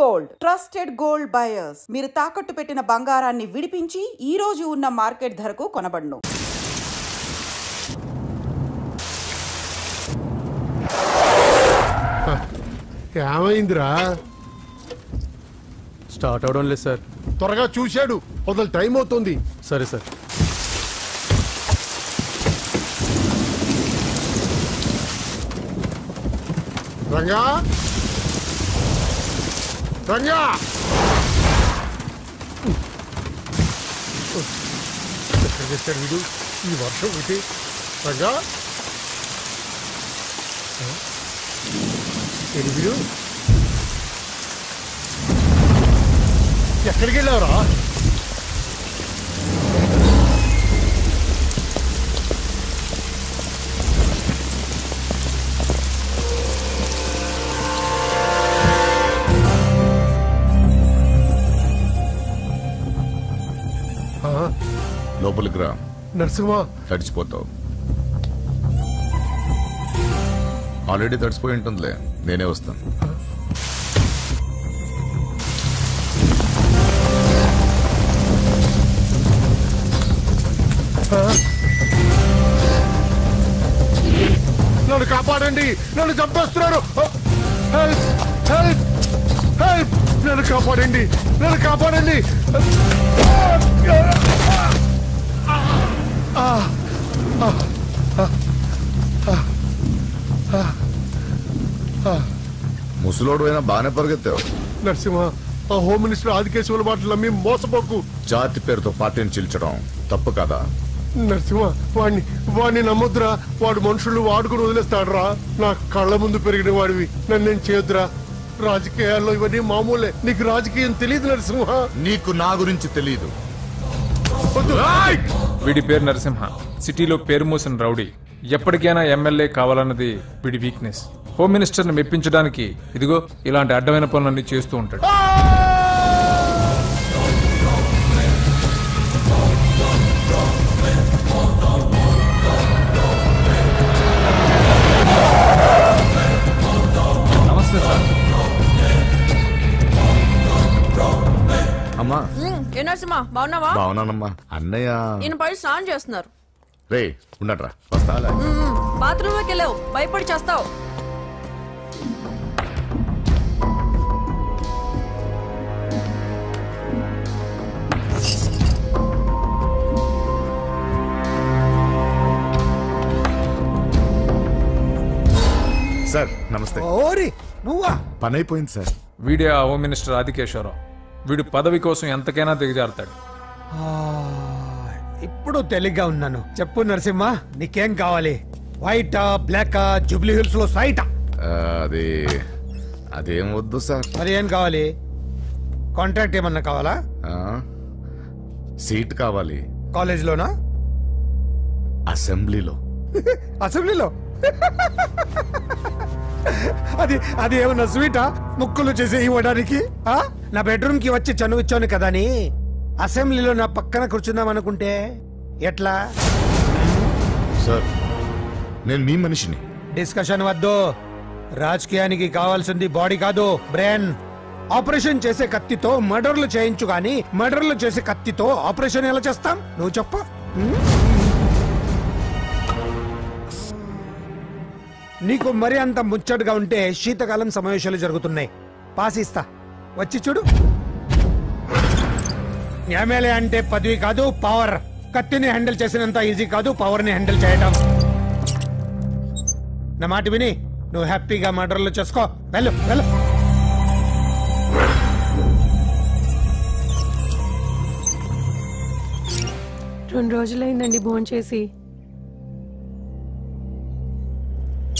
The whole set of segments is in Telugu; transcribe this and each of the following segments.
Gold trusted gold buyers. మీరు తాకట్టు పెట్టిన బంగారాన్ని విడిపించి ఈ రోజు ఉన్న మార్కెట్ ధరకు కొనబడును. ఏమైందిరా? స్టార్ట్ అవడం లేదు సార్. త్వరగా చూశాడు, వదలు, టైం అవుతుంది. సరే సార్. రంగా, రంగా, ఎక్కడ చేశాడు వీడు? ఈ వర్షం ఒకటి. రంగా, వీడు ఎక్కడికి వెళ్ళావురా? లోపలికి రా. నరసింహ, తడిచిపోతావు. ఆల్రెడీ తడిచిపోయి ఉంటుందిలే, నేనే వస్తాను. నన్ను కాపాడండి, నన్ను చంపేస్తున్నారు. హెల్ప్, హెల్ప్, హెల్ప్, నన్ను కాపాడండి, నన్ను కాపాడండి. ముసలోడు అయినా బాగానే పరిగెత్తావు. నరసింహ, ఆ హోమ్ మినిస్టర్ ఆదికేశవుల మాటలు నమ్మి మోసపోకు. జాతి పేరుతో పార్టీని చీల్చడం తప్పు కదా? నరసింహ, వాడిని నమ్మొద్దురా. వాడు మనుషులు వాడుకుని వదిలేస్తాడురా. నా కళ్ళ ముందు పెరిగిన వాడివి, నన్నేం చేయొద్దురా. రాజకీయాల్లో ఇవన్నీ మామూలే. నీకు రాజకీయం తెలియదు నరసింహ. నీకు నా గురించి తెలియదు. వీడి పేరు నరసింహ, సిటీలో పేరు మోసిన రౌడీ. ఎప్పటికైనా ఎమ్మెల్యే కావాలన్నది వీడి వీక్నెస్. హోమ్ మినిస్టర్ని మెప్పించడానికి ఇదిగో ఇలాంటి అడ్డమైన పనులన్నీ చేస్తూ ఉంటాడు. నమస్తే సార్. అమ్మా. ఏ నరసింహ, బాగున్నావా? బాగున్నానమ్మా. అన్నయ్య నేను పై స్నానం చేస్తున్నారు. రే ఉండట్రా, వస్తా. బాత్రూమ్ లోకి వెళ్ళావు, భయపడి చేస్తావు. సార్ నమస్తే. ఓరి నువ్వా? పని అయిపోయింది సార్. వీడే ఆ హోమ్ మినిస్టర్ ఆదికేశవరావు. వీడు పదవి కోసం ఎంతకైనా దిగజారుతాడు. ఇప్పుడు తెలిగ్గా ఉన్నాను. చెప్పు నరసింహ, నీకేం కావాలి? వైటా, బ్లాకా, జూబ్లీ హిల్స్ లో సైటా? అదేం వద్దు సార్. మరి ఏం కావాలి? కాంట్రాక్ట్ ఏమన్నా కావాలా? సీట్ కావాలి. కాలేజ్ లోనా? అసెంబ్లీలో. అసెంబ్లీలో? అది ఏమన్నా స్వీటా? ముక్కులు చేసి ఇవ్వడానికి? నా బెడ్రూమ్ కి వచ్చి చనువిచ్చాను కదా అని అసెంబ్లీలో నా పక్కన కూర్చుందాం అనుకుంటే ఎట్లా? సార్ నేను మీ మనిషిని. డిస్కషన్ వద్దు. రాజకీయానికి కావాల్సింది బాడీ కాదు, బ్రెయిన్. ఆపరేషన్ చేసే కత్తితో మర్డర్లు చేయించు గాని మర్డర్లు చేసే కత్తితో ఆపరేషన్ ఎలా చేస్తాం? నువ్వు చెప్పు. నీకు మరి అంత ముచ్చటగా ఉంటే శీతకాలం సమావేశాలు జరుగుతున్నాయి, పాసిస్తా, వచ్చి చూడు. ఎమ్మెల్యే అంటే పదవి కాదు, పవర్. కత్తిని హ్యాండిల్ చేసినంత ఈజీ కాదు పవర్ ని హ్యాండిల్ చేయడం. నా మాట విని నువ్వు హ్యాపీగా మర్డర్లు చేసుకో. వెళ్ళు వెళ్ళు. రెండు రోజులైందండి భోంచేసి.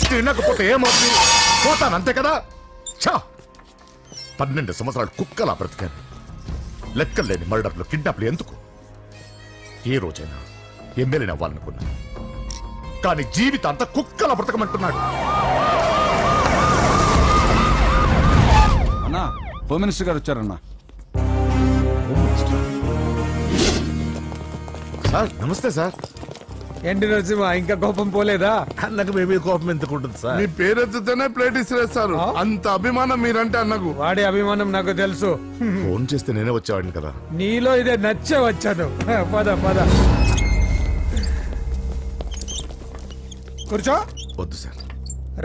తినకపోతే ఏమవుతుంది? పోతాను అంతే కదా. 12 సంవత్సరాలు కుక్కలా బ్రతికాను. లెక్కలేని మర్డర్లు, కిడ్నాప్లు ఎందుకు? ఏ రోజైనా ఎమ్మెల్యేని అవ్వాలనుకున్నా, కానీ జీవితం అంతా కుక్కలా బ్రతకమంటున్నాడు. అన్నా, హోమ్ మినిస్టర్ గారు వచ్చారన్నా. సార్ నమస్తే సార్. ఏంటి నరసింహ ఇంకా కోపం పోలేదా? అన్నకు మేమే కోపం ఎందుకుంటుంది సార్? మీ పేరెత్తితేనే ప్లేట్ ఇసిరేస్తారు. అంత అభిమానం మీరంటే అన్నకు. వాడి అభిమానం నాకు తెలుసు. ఫోన్ చేస్తే నేనే వచ్చేవాడిని కదా. నీలో ఇదే నచ్చే వచ్చాను. పద పద కూర్చో. వద్దు సార్.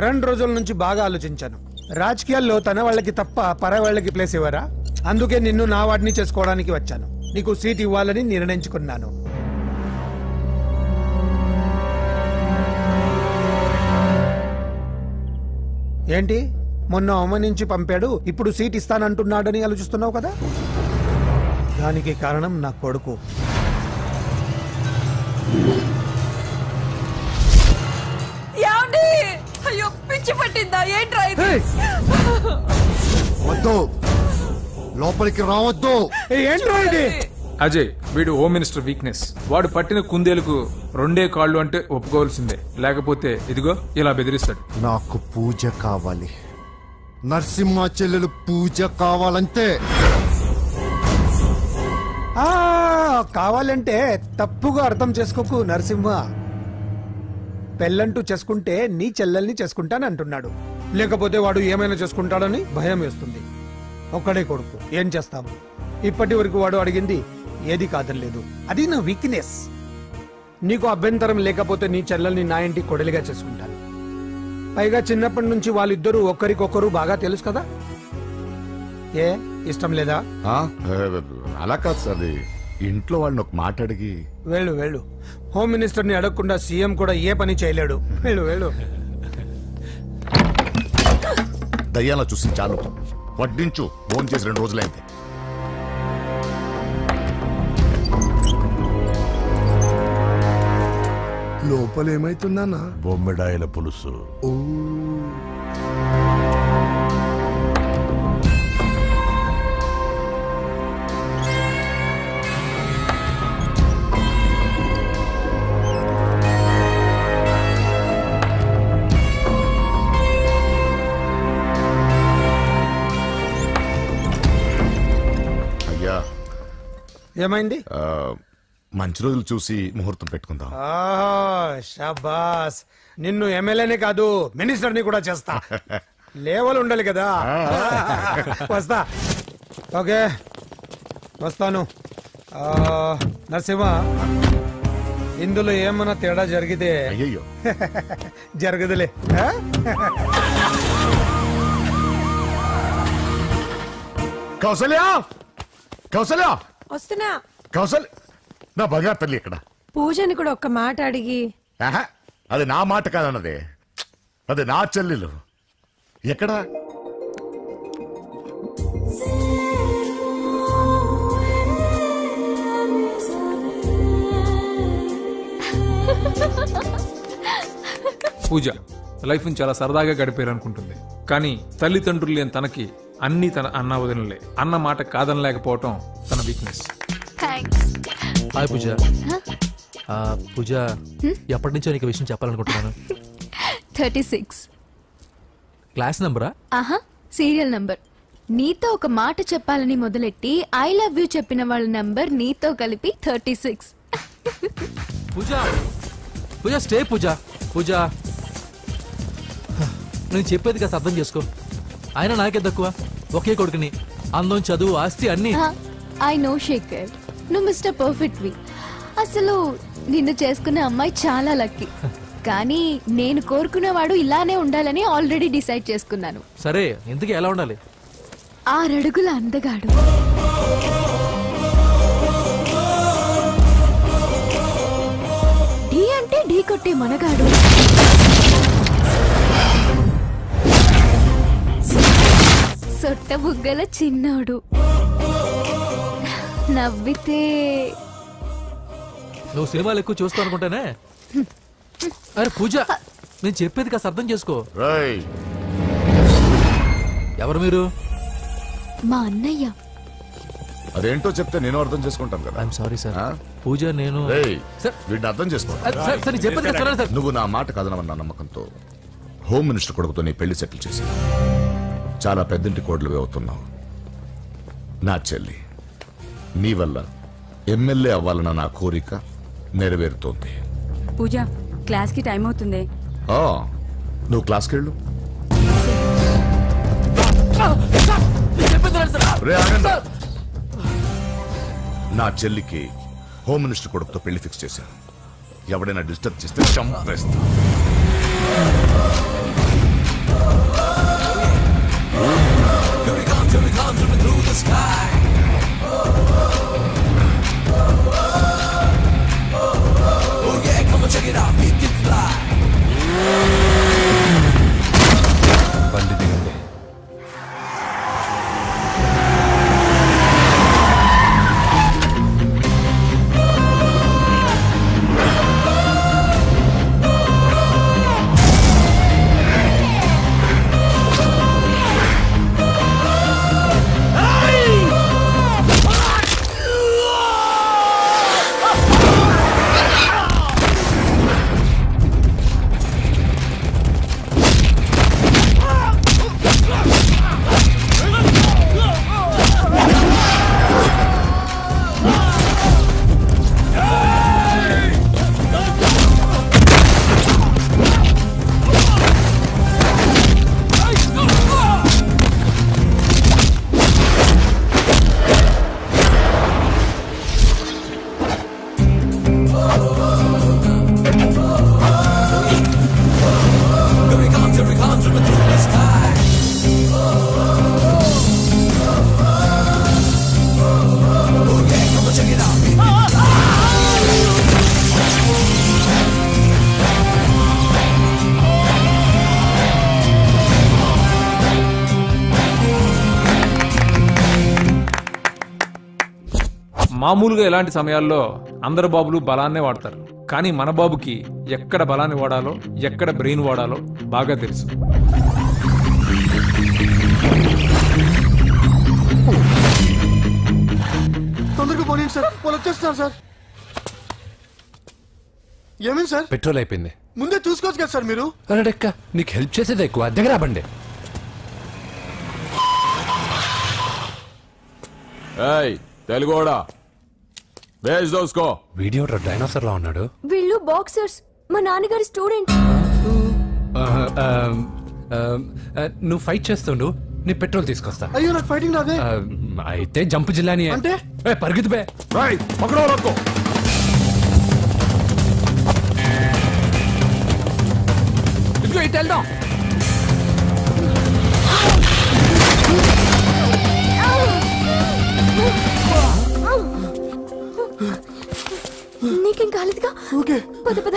2 రోజుల నుంచి బాగా ఆలోచించాను. రాజకీయాల్లో తన వాళ్ళకి తప్ప పర వాళ్ళకి ప్లేస్ ఇవ్వరా? అందుకే నిన్ను నా వాడిని చేసుకోవడానికి వచ్చాను. నీకు సీట్ ఇవ్వాలని నిర్ణయించుకున్నాను. ఏంటి మొన్న అవమానించి పంపాడు, ఇప్పుడు సీట్ ఇస్తానంటున్నాడని ఆలోచిస్తున్నావు కదా? దానికి కారణం నా కొడుకు. అయ్యో పిచ్చి పట్టిందా ఏంట్రా ఇది? వద్దు, లోపలికి రావద్దు. ఏంట్రా ఇది? అజయ్, వీడు హోమ్ మినిస్టర్ వీక్నెస్. వాడు పట్టిన కుందేలకు 2 కాళ్ళు అంటే ఒప్పుకోవాల్సిందే, లేకపోతే ఇదిగో ఇలా బెదిరిస్తాడు. నాకు పూజ కావాలి, నరసింహ చెల్లెలు పూజ కావాలంతే. కావాలంటే తప్పుగా అర్థం చేసుకోకు నరసింహ. పెళ్ళంటూ చేసుకుంటే నీ చెల్లెల్ని చేసుకుంటానంటున్నాడు. లేకపోతే వాడు ఏమైనా చేసుకుంటాడని భయం వేస్తుంది. ఒక్కడే కొడుకు, ఏం చేస్తాము? ఇప్పటి వరకు వాడు అడిగింది ఏది కాదనలేదు. అది నా వీక్నెస్. నీకు అభ్యంతరం లేకపోతే నీ చెల్లెల్ని నా ఇంటి కొడలిగా చేసుకుంటాను. పైగా చిన్నప్పటి నుంచి వాళ్ళిద్దరూ ఒకరికొకరు బాగా తెలుసు కదా. ఏ ఇష్టం లేదా? అలా కాదు సార్, ఇంట్లో వాళ్ళని ఒక మాట అడిగి. వెళ్ళు వెళ్ళు. హోమ్ మినిస్టర్ ని అడగకుండా సీఎం కూడా ఏ పని చేయలేడు. వెళ్ళు వెళ్ళు. దయ్యాల చూసి చాలు, వడ్డించు. ఫోన్ చేసి 2 రోజులైంది. లోపల ఏమైతుందన్నా? బొమ్మిడాయల పులుసు. ఏమైంది? మంచి రోజులు చూసి ముహూర్తం పెట్టుకుందాం. షాబాస్. నిన్ను ఎమ్మెల్యేనే కాదు మినిస్టర్ ని కూడా చేస్తా. లేవల్ ఉండాలి కదా. వస్తా. ఓకే వస్తాను. నరసింహ, ఇందులో ఏమన్నా తేడా జరిగితే అయ్యో జరగదులే. కౌసల్య, కౌసల్య, వస్తున్నా. కౌసల్య, నా బంగారు తల్లి ఇక్కడ. పూజని కూడా ఒక్క మాట అడిగి. అది నా మాట కాదన్నదే, అది నా చెల్లెలు. ఎక్కడా? పూజ లైఫ్ ని చాలా సరదాగా గడిపారు అనుకుంటుంది, కానీ తల్లిదండ్రులు లేని తనకి అన్ని తన అన్న వదినలే. అన్న మాట కాదనలేకపోవటం తన వీక్నెస్. హాయ్ పూజ. పూజ, ఎప్పటి నుంచో నీకు విషయం చెప్పాలనుకుంటున్నాను. 36 క్లాస్ నంబరా? ఆహా, సీరియల్ నంబర్. నీతో ఒక మాట చెప్పాలని మొదలెట్టి ఐ లవ్ యూ చెప్పిన వాళ్ళ నంబర్ నీతో కలిపి 36. పూజ, పూజ స్టే. పూజ, పూజ నేను చెప్పేది కాస్త అర్థం చేసుకో. ఆయన నాకే తక్కువ, ఒకే కొడుకుని. అందం, చదువు, ఆస్తి అన్ని. ఐ నో శేఖర్, నువ్వు మిస్టర్ పర్ఫెక్ట్ వి. అసలు నిన్ను చేసుకున్న అమ్మాయి చాలా లక్కీ. కానీ నేను కోరుకున్నవాడు ఇలానే ఉండాలని ఆల్రెడీ డిసైడ్ చేసుకున్నాను. సరే, ఇంతకీ ఎలా ఉండాలి? 6 అడుగుల అందగాడు, ఢీ అంటే ఢీ కొట్టే మనగాడు, సొట్ట బుగ్గల చిన్నోడు, నవ్వితే. నువ్వు సినిమాలు ఎక్కువ చూస్తావు అనుకుంటానే. అరే పూజ, నేను చెప్పేది కాస్త అర్థం చేసుకో. ఎవరు మీరు? మా అన్నయ్య. అదేంటో చెప్తే నేను అర్థం చేసుకుంటాను కదా. I'm sorry sir. పూజ, నేను వీడిని అర్థం చేసుకో. చెప్పేది. నువ్వు నా మాట కాదనమన్న నమ్మకంతో హోమ్ మినిస్టర్ కొడుకుతో నీ పెళ్లి సెటిల్ చేసి చాలా పెద్దంటి కోడలు అవుతున్నావు. నా చెల్లి, నీ వల్ల ఎమ్మెల్యే అవ్వాలన్న నా కోరిక నెరవేరుతోంది. పూజ క్లాస్ కి టైం అవుతుంది. నువ్వు క్లాస్కి వెళ్ళు. నా చెల్లికి హోమ్ మినిస్టర్ కొడుకుతో పెళ్లి ఫిక్స్ చేశాను. ఎవడైనా డిస్టర్బ్ చేస్తే చంపేస్తా. బండి దిగండి. మామూలుగా ఇలాంటి సమయాల్లో అందరు బాబులు బలాన్నే వాడతారు. కానీ మన బాబుకి ఎక్కడ బలాన్ని వాడాలో ఎక్కడ బ్రెయిన్ వాడాలో బాగా తెలుసు. తొందరగా పోనీయండి సార్, వాళ్ళు వచ్చేస్తున్నారు సార్. ఏమైంది సార్? పెట్రోల్ అయిపోయింది. ముందే చూసుకోవచ్చు కదా సార్ మీరు. అరెక్క నీకు హెల్ప్ చేసేది ఎక్కువ, దగ్గర బండి. తెలుగోడా వేజ్ దోసుకో. వీడియో డైనోసర్ లా ఉన్నాడు. వీళ్ళు బాక్సర్స్, మా నాన్నగారి స్టూడెంట్. నువ్వు ఫైట్ చేస్తుండు, నీ పెట్రోల్ తీసుకొస్తా. అయ్యో నాకు ఫైటింగ్ రాదే. అయితే జంప్ జిల్లాని అంటే పరిగెత్తు బే. పక్కన రక్కో. ఇదిగో ఇటు వెళ్దాం. నీకేం కాలేదుగా? ఓకే పద పద.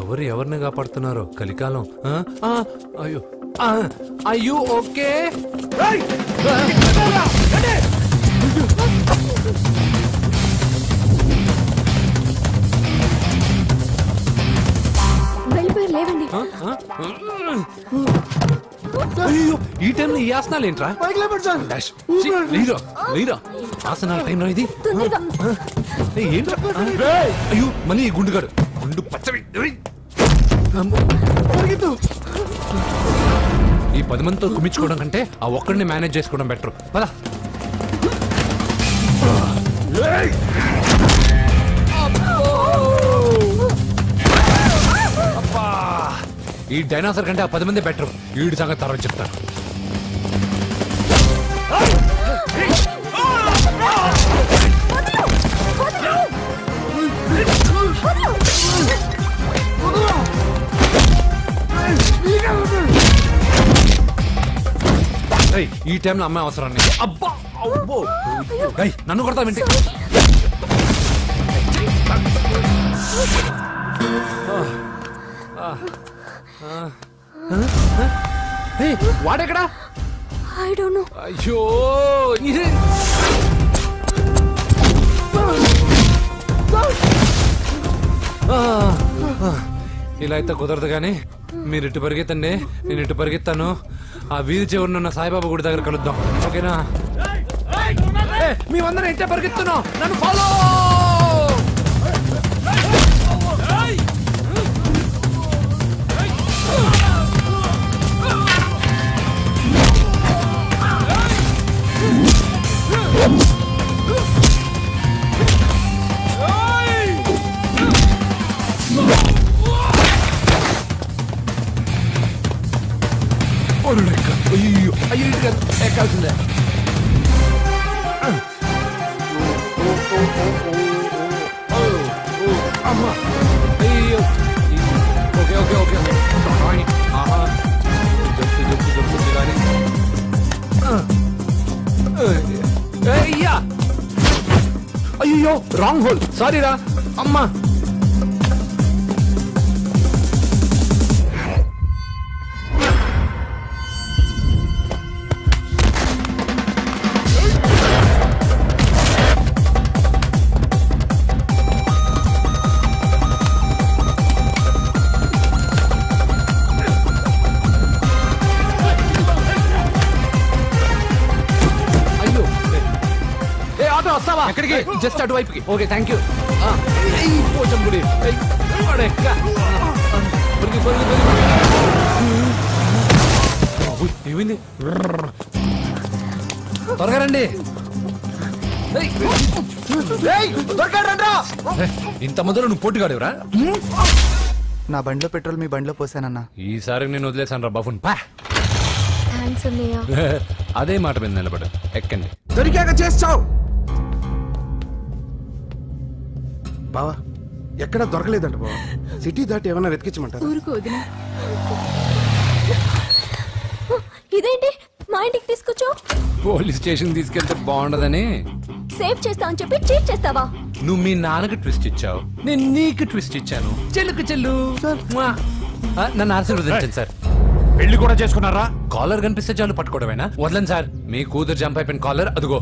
ఎవరు ఎవరిని కాపాడుతున్నారు కలికాలం? అయ్యో అయ్యో ఓకే. వెళ్ళిపోయారు, లేవండి. అయ్యో ఈ టైంలో ఈ ఆసనాలు ఏంట్రా? ఆసనాల టైంలో ఇది ఏంట్రా? అయ్యో మళ్ళీ ఈ గుండుగాడు గుండు పచ్చవి. ఈ 10 మందితో కుమ్మించుకోవడం కంటే ఆ ఒక్కడిని మేనేజ్ చేసుకోవడం బెటర్. పదా ఈ డైనాసర్ కంటే ఆ 10 మంది బెటర్. వీడి సంగతి తర్వాత చెప్తాను. ఈ టైంలో అమ్మాయి అవసరం. అబ్బా నన్ను కొడతా వింటే. వాడెక్కడా? I don't know. అయ్యో ఇలా అయితే కుదరదు కానీ మీరు ఇటు పరిగెత్తండి, నేను ఇటు పరిగెత్తాను. ఆ వీధి చివరినున్న సాయిబాబా గుడి దగ్గర కలుద్దాం, ఓకేనా? మేమందరం ఇంటే పరిగెత్తున్నాం, నన్ను ఫాలో. ఎక్కాల్సిందే. అమ్మా అయ్యో. ఓకే ఓకే ఓకే ఆహా జప్పు కానీ అయ్యా. అయ్యో రాంగ్ హోల్, సారీ రా అమ్మా. వస్తావా? ఎక్కడికి? జస్ట్ అటువైపుకి. Okay thank you. పోచంపుడి ఏమైంది? త్వరగా రండి. ఇంత మొదలు నువ్వు పోటీగాడేవరా? నా బండిలో పెట్రోల్ మీ బండిలో పోసానన్నా. ఈసారి నేను వదిలేసాను రా బఫున్. అదే మాట మీద నిలబడ. ఎక్కండి. దొరికాక చేస్తావు బావా. ఎక్కడ దొరకలేదంట బావా. సిటీ దాటి ఏమన్నా వెతికించమంటారా? ఇదేంటి మా ఇంటికి తీసుకొచ్చావు? పోలీస్ స్టేషన్ తీసుకెళ్తే బాగుండదని. సేవ్ చేస్తా అని చెప్పి చీట్ చేస్తావా? నువ్వు మీ నాన్నకి ట్విస్ట్ ఇచ్చావు, నేను నీకు ట్విస్ట్ ఇచ్చాను. చెల్లుకు చెల్లు నన్ను ఆశీర్వదించండి సార్. పెళ్లి కూడా చేసుకున్నారా? కాలర్ కనిపిస్తే చాలు పట్టుకోవడమేనా? వదలండి సార్. మీ కూతురు జంప్ అయిపోయిన కాలర్ అదిగో.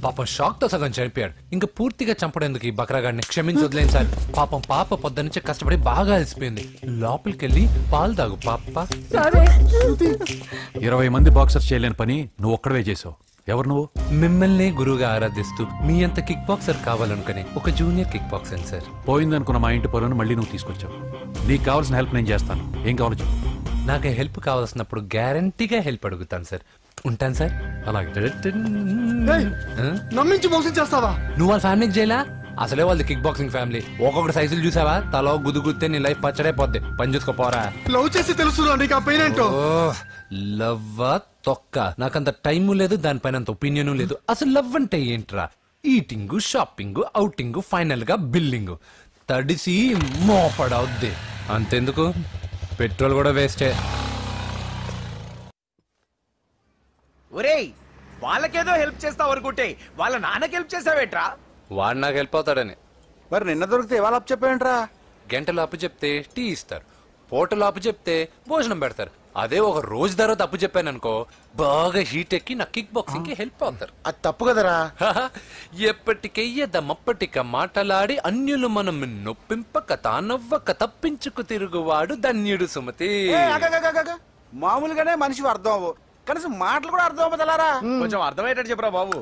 పాపం షాక్ తో సగం చనిపోయాడు. ఇంకా పూర్తిగా చంపడేందుకు ఈ బక్రాగాడిని క్షమించి వదిలేండి సార్. పాపం పాప పొద్దున్నుంచి కష్టపడి బాగా అలసిపోయింది. లోపలికెళ్ళి పాలు తాగు పాప. 20 మంది బాక్సర్స్ చేయలేని పని నువ్వు ఒక్కడవే చేసావు. ఎవరు నువ్వు? మిమ్మల్ని గురువుగా ఆరాధిస్తూ మీ అంత కిక్ బాక్సర్ కావాలనుకుని ఒక జూనియర్ కిక్ బాక్సర్ సార్. పోయిందనుకున్న మా ఇంటి పొలను మళ్ళీ నువ్వు తీసుకొచ్చావు. నీకు కావాల్సిన హెల్ప్ నేను చేస్తాను. ఏం కావాలో చెప్పు. నాకు హెల్ప్ కావాల్సినప్పుడు గ్యారంటీగా హెల్ప్ అడుగుతాను సార్. ఉంటాను సార్. అలాగే. నమ్మించి మోసం చేస్తావా? నువ్వు వాళ్ళ ఫ్యామిలీకి చేయలా? అసలే వాళ్ళది కిక్ బాక్సింగ్ ఫ్యామిలీ. ఒక్కొక్కటి సైజులు చూసావా? తల గుద్దుగుద్దే నీ లైఫ్ పచ్చడైపోద్ది. పని చూసుకోపోరా. లవ్ చేసి తెలుసు నీకు ఆ పెయిన్ ఏంటో. లవ్ తొక్క. నాకంత టైము లేదు, దానిపైన అంత ఒపీనియన్ లేదు. అసలు లవ్ అంటే ఏంట్రా? ఈటింగ్, షాపింగ్, అవుటింగ్, ఫైనల్ గా బిల్డింగ్. తడిసి మోపడవుద్ది. అంతెందుకు, పెట్రోల్ కూడా వేస్టే. ఒరేయ్, వాళ్ళకేదో హెల్ప్ చేస్తావు అనుకుంటే వాళ్ళ నాన్నకి హెల్ప్ చేసావేట్రా? వాడు నాకు హెల్ప్ అవుతాడని. మరి నిన్న దొరికితే ఇవాళ అప్పు చెప్పేంట్రా? గంటలు అప్పు చెప్తే టీ ఇస్తారు, పూటలు అప్పు చెప్తే భోజనం పెడతారు. అదే ఒక రోజు తర్వాత అప్పు చెప్పాను అనుకో, బాగా హీట్ ఎక్కి నా కిక్ బాక్సింగ్ కి హెల్ప్ అవుతారు. అది తప్పు కదరా. ఎప్పటికెయ్యదమప్పటిక మాటలాడి అన్యులు మనం నొప్పింపక తానవ్వక తప్పించుకు తిరుగువాడు ధన్యుడు సుమతి. మామూలుగానే మనిషి అర్థం అవ్వు, కనీసం మాటలు కూడా అర్థం అవ్వదలారా. కొంచెం అర్థమయ్యేటట్టు చెప్పరా బాబు.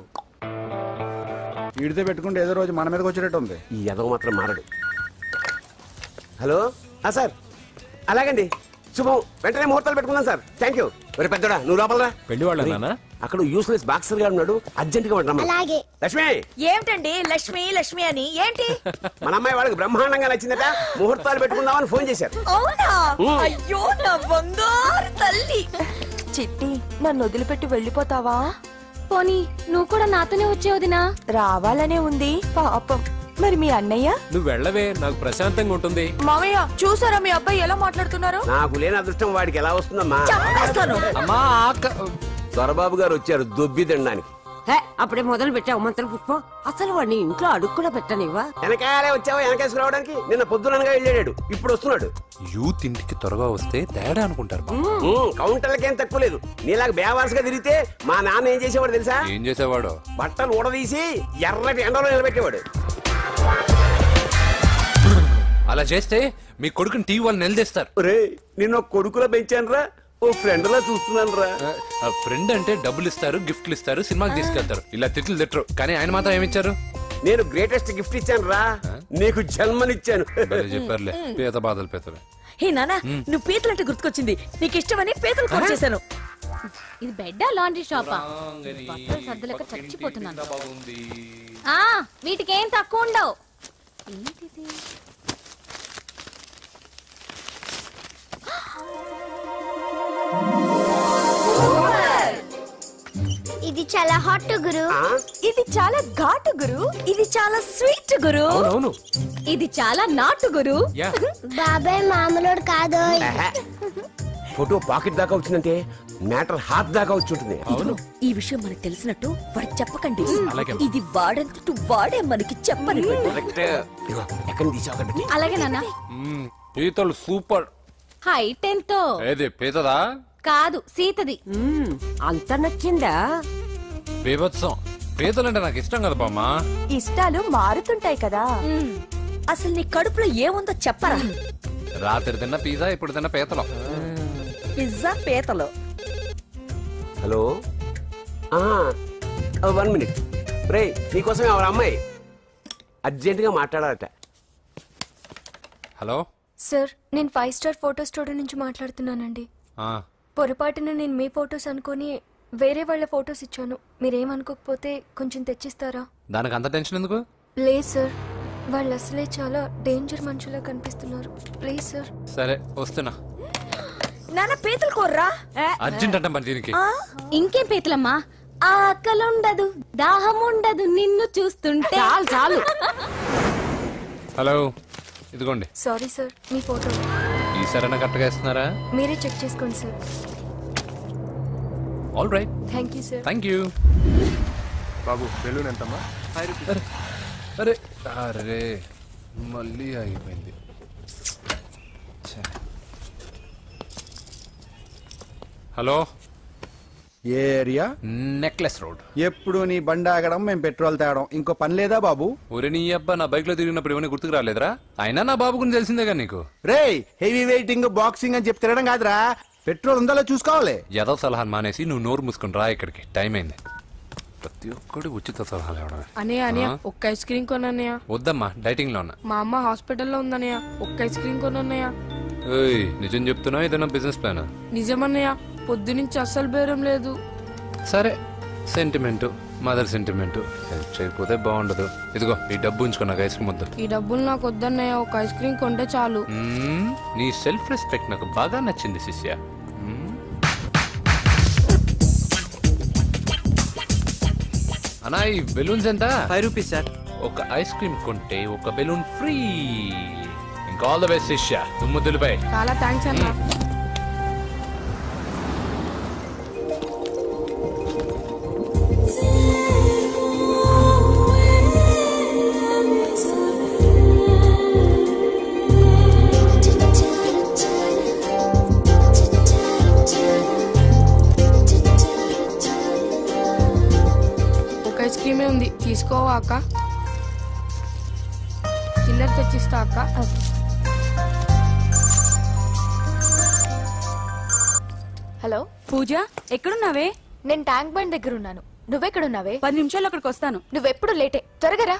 వీడితో పెట్టుకుంటే ఏదో రోజు మన మీదకి వచ్చేటట్టు ఉంది. ఈ ఎదవ మాత్రం మారడు. హలో సార్, అలాగండి, శుభం. వెంటనే ముహూర్తాలు పెట్టుకుందాం సార్. Thank you. మరి పెద్దడా నువ్వు లోపలరా. పెళ్లి వాళ్ళ అక్కడ యూస్లెస్ బాక్సర్ గా ఉన్నాడు, అర్జెంట్ గా ఉంటాం. లక్ష్మి. ఏమిటండి లక్ష్మి లక్ష్మి అని? ఏంటి? మన అమ్మాయి వాళ్ళకి బ్రహ్మాండంగా నచ్చిందట, ముహూర్తాలు పెట్టుకుందామని ఫోన్ చేశారు. అవునా? అయ్యో నా బంగారు తల్లి. చిట్టి, నన్ను వదిలిపెట్టి వెళ్ళిపోతావా? పోనీ నువ్వు కూడా నాతోనే వచ్చేవదినా? రావాలనే ఉంది పాపం. మరి మీ అన్నయ్య? నువ్వు వెళ్ళవే, నాకు ప్రశాంతంగా ఉంటుంది. మామయ్య చూసారా మీ అబ్బాయి ఎలా మాట్లాడుతున్నారు? నాకు లేని అదృష్టం వాడికి ఎలా వస్తుందమ్మా? అమ్మా దొరబాబు గారు వచ్చారు దొబ్బి తినడానికి. అప్పుడే మొదలు పెట్టావు మంత్ర పుష్పం. అసలు వాడిని ఇంట్లో అడుగు కూడా పెట్టనివ్వా? వెనకాలే వచ్చావా? వెనకేసుకు రావడానికి నిన్న పొద్దుననగా వెళ్ళాడు, ఇప్పుడు వస్తున్నాడు. యూత్ ఇంటికి త్వరగా వస్తే తేడా అనుకుంటారు. కౌంటర్లకేం తక్కువ లేదు. నీలాగా బేవారసుగా తిరిగితే మా నాన్న ఏం చేసేవాడు తెలుసా? ఏం చేసేవాడు? బట్టలు ఊడదీసి ఎర్రటి ఎండలో నిలబెట్టేవాడు. అలా చేస్తే మీ కొడుకుని టీవీ వాళ్ళు నిలదీస్తారు. నిన్న కొడుకులా పెంచాను రా, ఓ ఫ్రెండ్ లా చూస్తున్నాను రా. ఫ్రెండ్ అంటే డబ్బులు ఇస్తారు, గిఫ్ట్లు ఇస్తారు, సినిమాకి తీసుకెళ్తారు. ఇలా తిట్లు తిట్టరు. కానీ ఆయన మాత్రం ఏమిచ్చారు? నేను గ్రేటెస్ట్ గిఫ్ట్ ఇచ్చాను రా, నీకు జన్మనిచ్చాను. చెప్పారులే, పీత బాధలు పీతలు. హే నానా, నువ్వు పీతలంటే గుర్తుకొచ్చింది. నీకు ఇష్టమని పీతలు కాల్ చేశాను. ఇది బెడ్డా లాండ్రీ షాపా? బట్టలు సర్దలేక చచ్చిపోతున్నాను. వీటికేం తక్కువ ఉండవు. ఏంటిది? ఇది చాలా హాట్ గురు. ఇది చాలా ఘాటు గురు. ఇది చాలా స్వీట్ గురు. అవునవును. ఇది చాలా నాటు గురు. బాబాయ్ మామూలుడు కాదు. ఫోటో పాకెట్ దాకా వచ్చిందంటే మ్యాటర్ హాత్ దాకా వచ్చి ఉంటుంది. అవును. ఈ విషయం మనకు తెలిసినట్టు వాడికి చెప్పకండి. అలాగే. ఇది వాడంతటూ వాడే మనకి చెప్పని. ఎక్కడి తీసావు? అలాగే నాన్న. పీతలు సూపర్. హైట్ ఎంతో? ఏది పీతదా? కాదు, సీతది. అంత నచ్చిందా? బీభత్సం. పీతలంటే నాకు ఇష్టం కదా బామ్మా. ఇష్టాలు మారుతుంటాయి కదా. అసలు నీ కడుపులో ఏముందో చెప్పరా. రాత్రి తిన్న పిజ్జా, ఇప్పుడు తిన్న పీతలు. పిజ్జా పీతలు. Hello 1 minute. రే నీకోసమే ఎవరు అమ్మాయి అర్జెంట్ గా మాట్లాడాలట. హలో సార్, నేను 5 స్టార్ ఫోటో స్టూడియో నుంచి మాట్లాడుతున్నానండి. పొరపాటున నేను మీ ఫొటోస్ అనుకుని వేరే వాళ్ళ ఫొటోస్ ఇచ్చాను. మీరేమనుకోకపోతే కొంచెం తెచ్చిస్తారా? దానికి అంత టెన్షన్ ఎందుకు? ప్లీజ్ సార్, వాళ్ళు అసలే చాలా డేంజర్ మనుషులా కనిపిస్తున్నారు. Please sir. సరే వస్తున్నా. నాన్న పీతలు కోర్రా. అర్జెంట్ అంట మరి దీనికి. ఇంకేం పీతలమ్మా? ఆకలి ఉండదు, దాహం ఉండదు నిన్ను చూస్తుంటే. చాలు చాలు. హలో ఇదిగోండి. సారీ సార్, మీ ఫోటో. ఈసారైనా కరెక్ట్గా ఇస్తున్నారా? మీరే చెక్ చేసుకోండి sir. All right. Thank you sir. Thank you. Babu balloon ఎంతమ్మా? అరే అరే మళ్ళీ ఆగిపోయింది. హలో, ఏ ఏరియా? Necklace road. ఎప్పుడు నీ బండి ఆగడం, మేము పెట్రోల్ తేవడం, ఇంకో పని లేదా బాబు? ఒరే నీ అబ్బా, నా బైక్ లో తిరిగినప్పుడు ఏమైనా గుర్తుకు రాలేదురా? అయినా నా బాబు గురించి తెలిసిందేగా నీకు. రే హెవీ వెయిటింగ్ బాక్సింగ్ అని చెప్పి తిరగడం కాదురా, పెట్రోల్ ఉందో చూసుకోవాలి. ఏదో సలహా మానేసి నువ్వు నోరు మూసుకుని రా ఇక్కడికి. టైం అయింది. ప్రతి ఒక్కడు ఉచిత సలహాలు ఇవ్వడమే. అనయ్య ఒక్క ఐస్ క్రీమ్ కొనన్నయ్య. వద్దమ్మా, డైటింగ్ లో ఉన్నా. మా అమ్మ హాస్పిటల్లో ఉందన్నయ్య, ఒక్క ఐస్ క్రీమ్ కొనన్నయ్య. ఏయ్ నిజం చెప్తున్నావు, ఏదైనా బిజినెస్ ప్లాన్? నిజమన్నయ్య, పొద్దునుంచి అస్సలు బేరం లేదు. సరే, సెంటిమెంట్, మదర్ సెంటిమెంట్. హెల్ప్ చేయకపోతే బాగుండదు. ఇదిగో ఈ డబ్బు ఉంచుకో, నాకు ఐస్ క్రీమ్ వద్దు. ఈ డబ్బులు నాకు వద్దన్నయ్య, ఒక ఐస్ క్రీమ్ కొంటే చాలు. నీ సెల్ఫ్ రెస్పెక్ట్ నాకు బాగా నచ్చింది శిష్య. అన్నా ఈ బెలూన్స్ ఎంత? 5 రూపీస్ సార్. ఒక ఐస్ క్రీమ్ కొంటే ఒక బెలూన్ ఫ్రీ. ఇంకా ఆల్ ద బెస్ట్ శిష్య. దుమ్ముద్దులపై చాలా థ్యాంక్స్ అన్న. ఐస్ క్రీమే ఉంది, తీసుకోవా అక్క? చిల్లర తెచ్చిస్తా అక్క. హలో పూజ, ఎక్కడున్నావే? నేను ట్యాంక్ బండ్ దగ్గర ఉన్నాను. నువ్వెక్కడున్నావే? 10 నిమిషాలు అక్కడికి వస్తాను. నువ్వెప్పుడు లేటే, త్వరగా రా.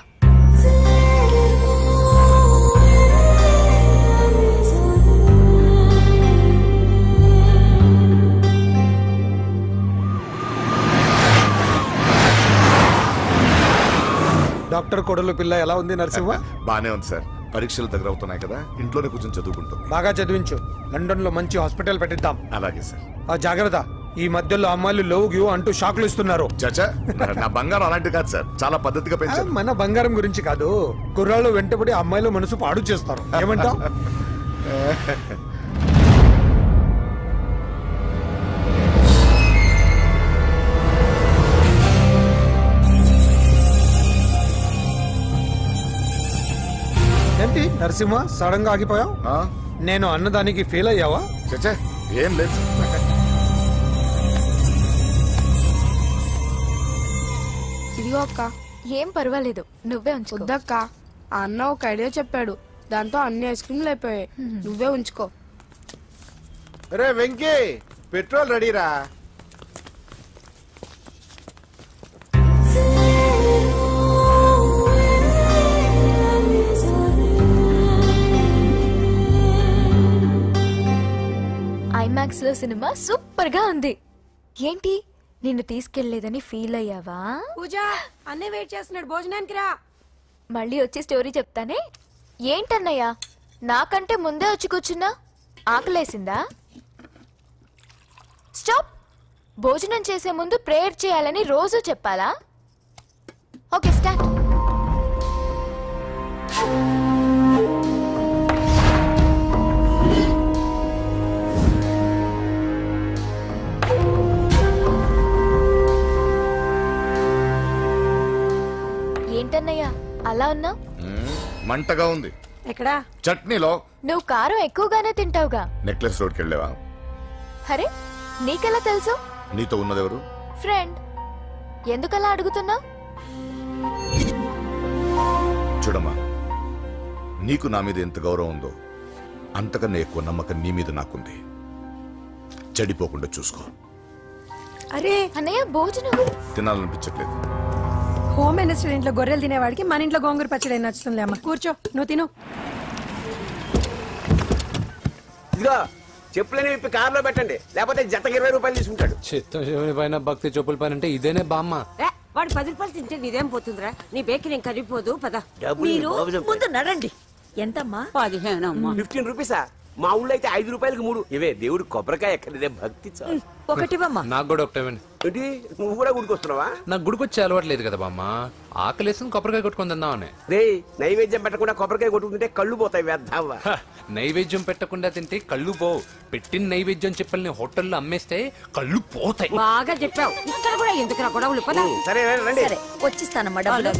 డాక్టర్ కొడలు పిల్ల ఎలా ఉంది నరసింహ? బానే ఉంది సార్. పరీక్షలు దగ్గర అవుతున్నాయి కదా, ఇంట్లోనే కూర్చొని చదువుకుంటుంది. బాగా చదివించు. లండన్ లో మంచి హాస్పిటల్ పెట్టిద్దాం. అలాగే సార్. జాగ్రత్త, ఈ మధ్యలో అమ్మాయిలు లోవు గివ్ అంటూ షాక్లు ఇస్తున్నారు. చచ్చా, నా బంగారం అలాంటి కాదు సార్, చాలా పద్ధతిగా పెంచారు. మన బంగారం గురించి కాదు, కుర్రాళ్ళు వెంటబడి అమ్మాయిలు మనసు పాడు చేస్తారు. ఏమంటావు? ఏంటి నరసింహ, సడన్ గా ఆగిపోయావు? నేను అన్నదానికి ఫెయిల్ అయ్యావా? చచ్చా, ఏం లేదు. ఇదిగో అక్క. ఏం పర్వాలేదు, నువ్వే ఉంచుకో. వద్దక్క, ఆ అన్న ఒక ఐడియా చెప్పాడు, దాంతో అన్ని ఐస్ క్రీమ్లు అయిపోయాయి. నువ్వే ఉంచుకో. రే వెంకీ, పెట్రోల్ రెడీరా? ఐమాక్స్ లో సినిమా సూపర్ గా ఉంది. ఏంటి, నిన్ను తీసుకెళ్లేదని ఫీల్ అయ్యావా? పూజ, అన్నీ వెయిట్ చేస్తున్నాడు, భోజనానికి రా. మళ్ళీ వచ్చి స్టోరీ చెప్తానే. ఏంటన్నయ్యా, నాకంటే ముందే వచ్చి కూర్చున్నా? ఆకలేసిందా? స్టాప్. భోజనం చేసే ముందు ప్రేయర్ చేయాలని రోజు చెప్పాలా? Okay start. ఏంటన్నయ్యా అలా ఉన్నావు? మంటగా ఉంది. ఎక్కడా? చట్నీలో. నువ్వు కారం ఎక్కువగానే తింటావుగా. నెక్లెస్ రోడ్కి వెళ్ళావా? అరే నీకెలా తెలుసు? నీతో ఉన్నదెవరు? ఫ్రెండ్. ఎందుకలా అడుగుతున్నావు? చూడమ్మా, నీకు నా మీద ఎంత గౌరవం ఉందో అంతకన్నా ఎక్కువ నమ్మకం నీ మీద నాకుంది. చెడిపోకుండా చూసుకో. అరే అన్నయ్య భోజనం తినాలనిపించట్లేదు. హోమ్ మినిస్టర్ ఇంట్లో గొర్రెలు తినేవాడికి మన ఇంట్లో గోంగూర పచ్చడి నచ్చుతుంది అమ్మ. కూర్చో, నువ్వు తిను. ఇదిగో చెప్పులని విప్పి కారులో పెట్టండి, లేకపోతే జతకి 20 రూపాయలు తీసుకుంటాడు. చిత్తం పైన భక్తి చెప్పుల పైన అంటే ఇదేనే బామ్మ. వాడు 10 రూపాయలు తింటే నీదేం పోతుందిరా? నీ బేకరీ ఏం కరిగిపోదు పద. మీరు ముందు నడండి. ఎంతమ్మా? 15 అమ్మా. 15 రూపీసా? మా ఊళ్ళో అయితే 5 రూపాయలకి 3. ఇవే దేవుడు కొబ్బరికాయ ఎక్కడిదే భక్తి చాలు. ఒకటివమ్మా. నాకు కూడా ఒకటేవండి. ఏంటి నువ్వు కూడా గుడికొస్తున్నావా? నాకు గుడికొచ్చి అలవాటు లేదు కదా బామ్మ. ఆకలేసి కొబ్బరికాయ కొట్టుకొని తిందామని. రే నైవేద్యం పెట్టకుండా కొబ్బరికాయ కొట్టుకుంటే కళ్ళు పోతాయి వేద్దావా. నైవేద్యం పెట్టకుండా తింటే కళ్ళు పోవు. పెట్టిన నైవేద్యం చెప్పల్ని హోటల్లో అమ్మేస్తే కళ్ళు పోతాయి. బాగా చెప్పావు. ఇక్కడ కూడా ఎందుకు గొడవలు పద. సరే రండి. సరే వచ్చిస్తానమ్మా డబ్బులు.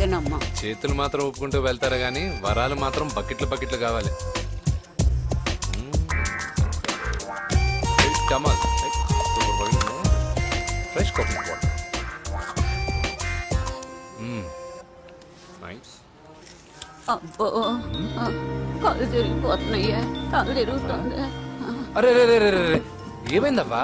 చేతులు మాత్రం ఒప్పుకుంటూ వెళ్తారు గానీ వరాలు మాత్రం బకెట్లు బకెట్లు కావాలి. Fresh coconut water. నైస్. అబ్బో కళ్ళు తిరిగిపోతున్నాయ్యా. కళ్ళు తిరుగుతుంది. అరే ఏమైందవ్వా?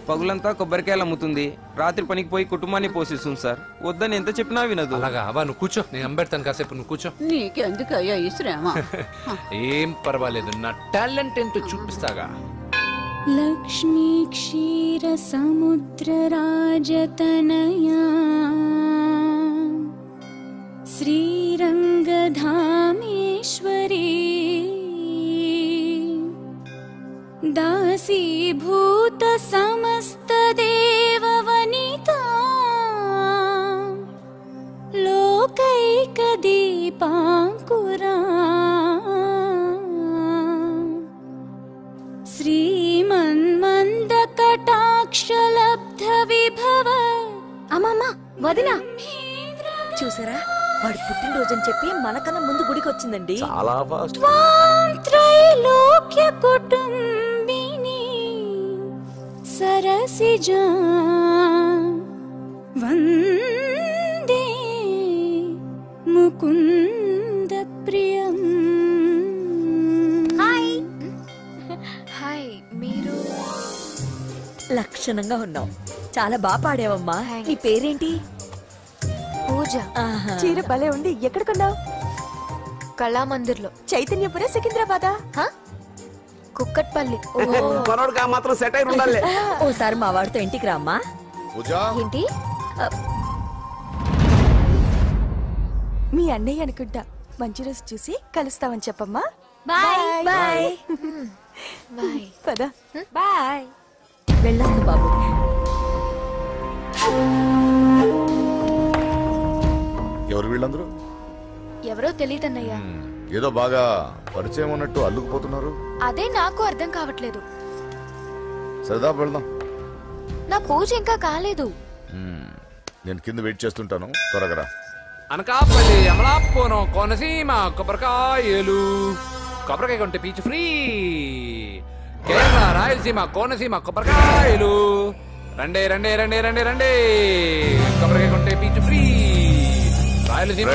పగులంతా కొబ్బరికాయలు అమ్ముతుంది. రాత్రి పనికి పోయి కుటుంబాన్ని పోషిస్తుంది సార్. వద్దని ఎంత చెప్పినా వినదు. అలాగా అవ్వా, నువ్వు కూర్చో, నేను అంబెడతాను కాసేపు. నువ్వు కూర్చో. నీకెందుకయ్యా ఈ శ్రమ? ఏం పర్వాలేదు, నా టాలెంట్ ఏంటో చూపిస్తాగా. లక్ష్మీ క్షీర సముద్ర రాజతనయా శ్రీరంగధామేశ్వరీ దాసీభూత సమస్త దేవవనితా లోకైక దీపాంకురా శ్రీమన్మంద కటాక్షలబ్ధ విభవ. అమ్మమ్మ వదినా చూసారా? వాడు పుట్టినరోజని చెప్పి మనకన్నా ముందు గుడికి వచ్చిందండి. చాలా ఫాస్ట్. త్రైలోక్య కుటుంబిని సరసిజా వందే ముకుంద ప్రియం. హాయ్. హాయ్. మీరు లక్షణంగా ఉన్నావు. చాలా బాగా పాడావమ్మా. నీ పేరేంటి? పూజ. చీర భలే ఉంది. ఎక్కడ కొన్నావు? కళామందిర్లో. చైతన్యపురం సికింద్రాబాదా? కుక్కట్పల్లి. కొనోడు కా మాత్రం సెట్ అయి ఉండాలి. ఓసారి మా వాడితో ఇంటికి రామ్మా. ఏంటి? మీ అన్నయ్య అనుకుంటా. మంచి రోజు చూసి కలుస్తామని చెప్పమ్మా. Bye bye bye. పద. బాయ్. వెళ్ళొస్తా బాబు. ఎవరు వీళ్ళందరూ? ఎవరో తెలియదన్నయ్యా. ఏదో బాగా పరిచయం ఉన్నట్టు అల్లుకుపోతున్నారు. అదే నాకు అర్థం కావట్లేదు. సరదా వెళ్దాం. నా పూజ ఇంకా కాలేదు. నేను కింద వెయిట్ చేస్తుంటాను, త్వరగా రా. అనకాపల్లి, అమలాపురం, కోనసీమ కొబ్బరికాయలు. కొబ్బరికాయ కొంటే పీచు ఫ్రీ. కేరళ, రాయలసీమ, కోనసీమ కొబ్బరికాయలు. రండే రండే రండే రండే రండే. కొబ్బరికాయ కొంటే పీచు ఫ్రీ. రాయలసీమ.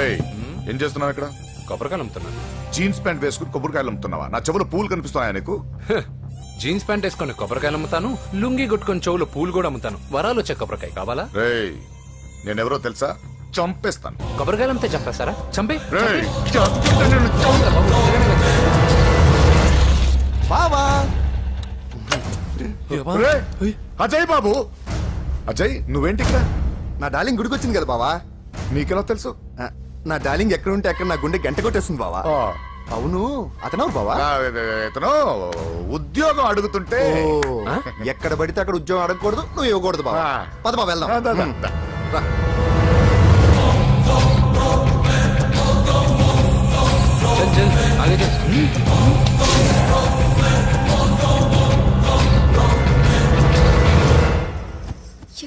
ఏం చేస్తున్నావు ఇక్కడ? కొబ్బరికాయలు అమ్ముతున్నాను. జీన్స్ ప్యాంట్ వేసుకుని కొబ్బరికాయలు అమ్ముతున్నావా? నా చెవులు పూలు కనిపిస్తున్నాయా నీకు? జీన్స్ ప్యాంట్ వేసుకొని కొబ్బరికాయలు అమ్ముతాను. లుంగి కొట్టుకొని చెవులు పూలు కూడా అమ్ముతాను. వరాలు వచ్చే కొబ్బరికాయ కావాలా? నేనెవరో తెలుసా? చంపేస్తాను. కొబ్బరికాయలు అమ్మితే చంపేస్తారా? చంపే. బావా. అజయ్ బాబు. అజయ్ నువ్వేంటి ఇక్కడ? నా డార్లింగ్ గుడికి వచ్చింది కదా బావా. నీకెలా తెలుసు? నా డార్లింగ్ ఎక్కడ ఉంటే అక్కడ నా గుండె గంట కొట్టేస్తుంది బావా. అవును అతను బావా ఇతను ఉద్యోగం అడుగుతుంటే ఎక్కడ పడితే అక్కడ ఉద్యోగం అడగకూడదు నువ్వు ఇవ్వకూడదు బావా పద బావ వెళ్దాం రా.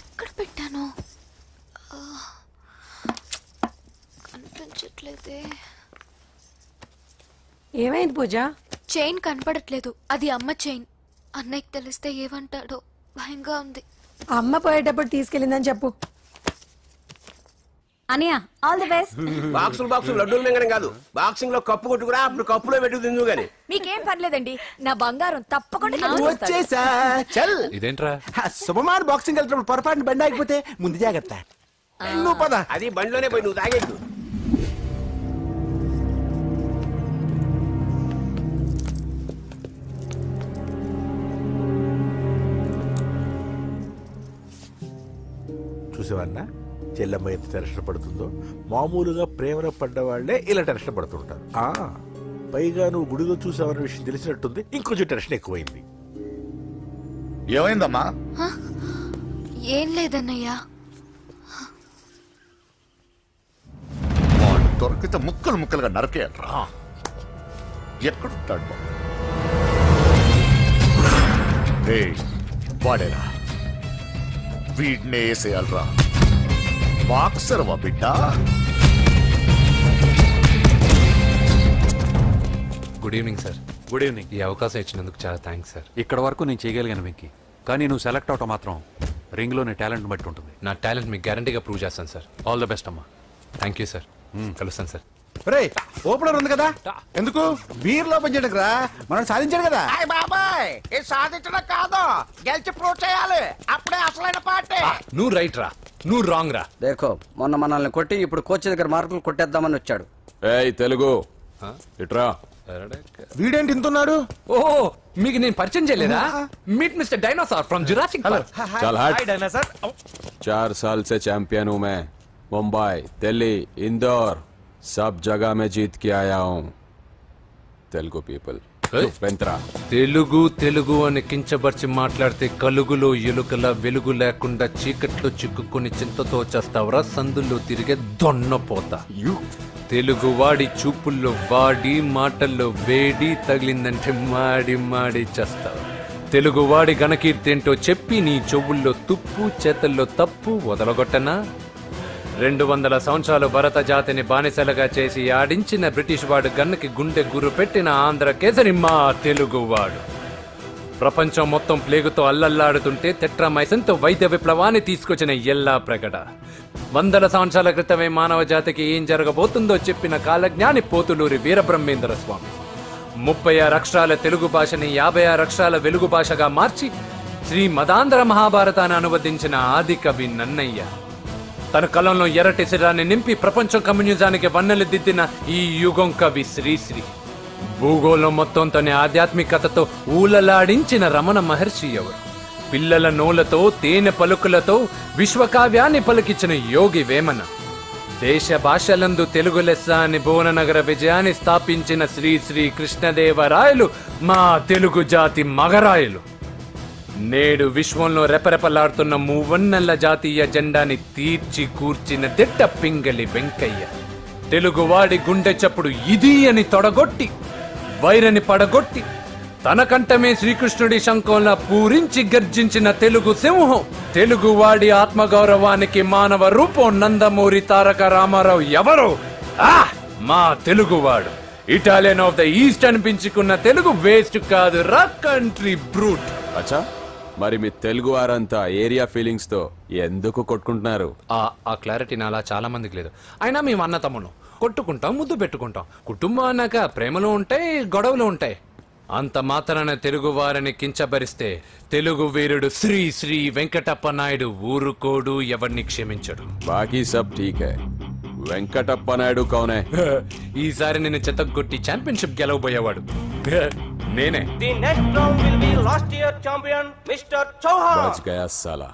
ఎక్కడ పెట్టాను కనిపించట్లేదే. ఏమైంది పూజ? చైన్ కనపడట్లేదు. అది అమ్మ చైన్. అన్నయ్యకి తెలిస్తే ఏమంటాడో భయంగా ఉంది. అమ్మ పోయేటప్పుడు తీసుకెళ్ళిందని చెప్పు. అనియా ఆల్ ది బెస్ట్. బాక్సులు లడ్డూలు మింగడం కాదు, బాక్సింగ్ లో కప్పు కొట్టుకురా, అప్పుడు కప్పులో పెట్టు తిందు గాని. మీకేం పర్లేదండి, నా బంగారం తప్పకుండా వచ్చేసా చల్. ఇదేంట్రా శుభమాన్ బాక్సింగ్ వెళ్తున్నప్పుడు పొరపాటున బండి ఆగిపోతే ముందు జాగ్రత్త. నువ్వు పద. అది బండిలోనే పోయి నువ్వు తాగేద్దు. చూసేవన్నా చెల్లమ్మ ఎంత టెన్షన్ పడుతుందో. మామూలుగా ప్రేమలో పడ్డవాళ్లే ఇలా టెన్షన్ పడుతుంటారు. పైగా నువ్వు గుడిలో చూసావన్న విషయం తెలిసినట్టుంది, ఇంకొంచెం టెన్షన్ ఎక్కువైంది. ఏమైందమ్మా? ఏం లేదన్నయ్యా. దొరికితే ముక్కలు ముక్కలుగా నరకేయాలరా. ఎక్కడుంటాడు బాబు? వాడేరా, వీడినే వేసేయాలరా. బాక్సర్వా బిడ్డ? Good evening sir. Good evening. ఈ అవకాశం ఇచ్చినందుకు చాలా థ్యాంక్స్ సార్. ఇక్కడ వరకు నేను చేయగలిగాను వెంకీ, కానీ నువ్వు సెలెక్ట్ అవటం మాత్రం రింగ్లో నీ టాలెంట్ బట్టి ఉంటుంది. నా టాలెంట్ మీకు గ్యారంటీగా ప్రూవ్ చేస్తాను సార్. ఆల్ ద బెస్ట్ అమ్మా. Thank you sir. కలుస్తాను సార్. రే ఓపెనర్ ఉంది కదా, ఎందుకు బీర్ లోపం చేయడానికి రా, మనం సాధించాడు కదా. బాబాయ్ ఇది సాధించడం కాదు, గెలిచి ప్రూవ్ చేయాలి, అప్పుడే అసలైన పార్టీ. నువ్వు రైట్ రా, నువ్వు రాంగ్ రా. దేఖో మొన్న మనల్ని కొట్టి ఇప్పుడు కోచ్ దగ్గర మార్కులు కొట్టేద్దామని వచ్చాడు. ఏయ్ తెలుగు ఇట్రా. వీడేంటి ఇంతున్నాడు? ఓహో మీకు నేను పరిచయం చేయలేదా? Meet mister dinosaur from Jurassic park. चल हट। हाय डायनासोर। 4 साल से चैंपियन हूँ मैं। मुंबई, दिल्ली, इंदौर सब जगह में जीत के आया हूँ। तेलुगु पीपल వెంట్రా. తెలుగు తెలుగు అని కించబర్చి మాట్లాడితే కలుగులో ఎలుకల వెలుగు లేకుండా చీకట్లో చిక్కుకుని చింతతో చేస్తావరా సందుల్లో తిరిగే దొన్నపోతా. తెలుగు వాడి చూపుల్లో వాడి మాటల్లో వేడి తగిలిందంటే మాడి మాడి చేస్తావు. తెలుగు వాడి ఘనకీర్తి ఏంటో చెప్పి నీ చెవుల్లో తుప్పు చేతల్లో తప్పు వదలగొట్టనా? 200 సంవత్సరాలు భరత జాతిని బానిసలుగా చేసి ఆడించిన బ్రిటిష్ వాడు గన్నకి గుండె గురు పెట్టిన ఆంధ్ర కేసరి మా తెలుగువాడు. ప్రపంచం మొత్తం ప్లేగుతో అల్లల్లాడుతుంటే టెట్రామైసిన్తో వైద్య విప్లవాన్ని తీసుకొచ్చిన ఎల్లా ప్రగడ. 100 సంవత్సరాల క్రితమే మానవ జాతికి ఏం జరగబోతుందో చెప్పిన కాలజ్ఞాని పోతులూరి వీరబ్రహ్మేంద్ర స్వామి. 36 అక్షరాల తెలుగు భాషని 56 అక్షరాల వెలుగు భాషగా మార్చి శ్రీ మదాంధ్ర మహాభారతాన్ని అనువదించిన ఆది కవి నన్నయ్య. తన కలంలో ఎర్రటి శిరాన్ని నింపి ప్రపంచం కమ్యూనిజానికి వన్నెలు దిద్దిన ఈ యుగం కవి శ్రీశ్రీ. భూగోళం మొత్తం తన ఆధ్యాత్మికతతో ఊలలాడించిన రమణ మహర్షి ఎవరు? పిల్లల నోలతో తేనె పలుకులతో విశ్వకావ్యాన్ని పలికించిన యోగి వేమన. దేశ భాషలందు తెలుగు లెస్స అని భువననగర విజయాన్ని స్థాపించిన శ్రీ శ్రీ కృష్ణదేవరాయలు మా తెలుగు జాతి మగరాయలు. నేడు విశ్వంలో రెపరెపలాడుతున్న మూవన్నెల జాతీయ జెండాని తీర్చి కూర్చిన దిట్ట పింగళి వెంకయ్య. తెలుగువాడి గుండె చప్పుడు ఇది అని తొడగొట్టి వైరని పడగొట్టి తన కంఠమే శ్రీకృష్ణుడి శంఖంలా పూరించి గర్జించిన తెలుగు సింహం. తెలుగువాడి ఆత్మగౌరవానికి మానవ రూపం నందమూరి తారక రామారావు ఎవరో? మా తెలుగువాడు. ఇటాలియన్ ఆఫ్ ద ఈస్ట్ అనిపించుకున్న తెలుగు వేస్ట్ కాదు రా కంట్రీ బ్రూట్. అచ్చా మరి మీ తెలుగు వారంతా ఏరియా ఫీలింగ్స్ తో ఎందుకు కొట్టుకుంటున్నారు? ఆ క్లారిటీ నాలా చాలా మందికి లేదు. అయినా మేము అన్న తమ్మును కొట్టుకుంటాం, ముద్దు పెట్టుకుంటాం. కుటుంబం అన్నాక ప్రేమలు ఉంటాయి, గొడవలు ఉంటాయి. అంత మాత్రాన తెలుగు వారిని కించబరిస్తే తెలుగు వీరుడు శ్రీ శ్రీ వెంకటప్ప నాయుడు ఊరుకోడు, ఎవరిని క్షమించడు. బాకీ సబ్ ఠీక్ హై. వెంకటప్ప నాయుడు కౌనే? ఈసారి నేను చెత్తగొట్టి ఛాంపియన్షిప్ గెలవబోయేవాడు నేనే. The next round will be last year champion Mr. Chauhan. बच गया साला.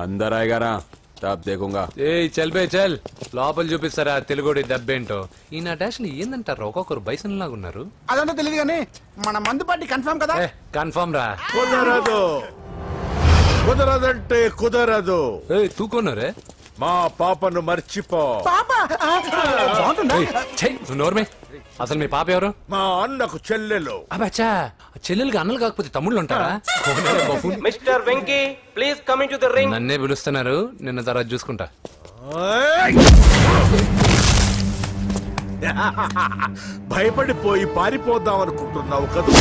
अंदर आएगा ना? तब देखूंगा ఏ చల్ బే చల్ లోపల చూపిస్తారా తెలుగుడి దెబ్బేంటో ఈ నా డాష్ ఏందంటారు ఒక్కొక్కరు బైసన్ లాగా ఉన్నారు అదంతా తెలియదు కానీ మన మందు పార్టీ కన్ఫర్మ్ కదా కన్ఫర్మ్ రా కుదరదు కుదరదంటే కుదరదు తూకున్నారే మా పాపను మర్చిపో నోర్మే అసలు మీ పాప ఎవరు మా అన్నకు చెల్లెలు అబ్బచ్చా చెల్లెలుగా అన్నలు కాకపోతే తమ్ముళ్ళు ఉంటారా mister Venky please coming to the ring నన్నే పిలుస్తున్నారు నిన్న తర్వాత చూసుకుంటా భయపడిపోయి పారిపోదాం అనుకుంటున్నావు కదా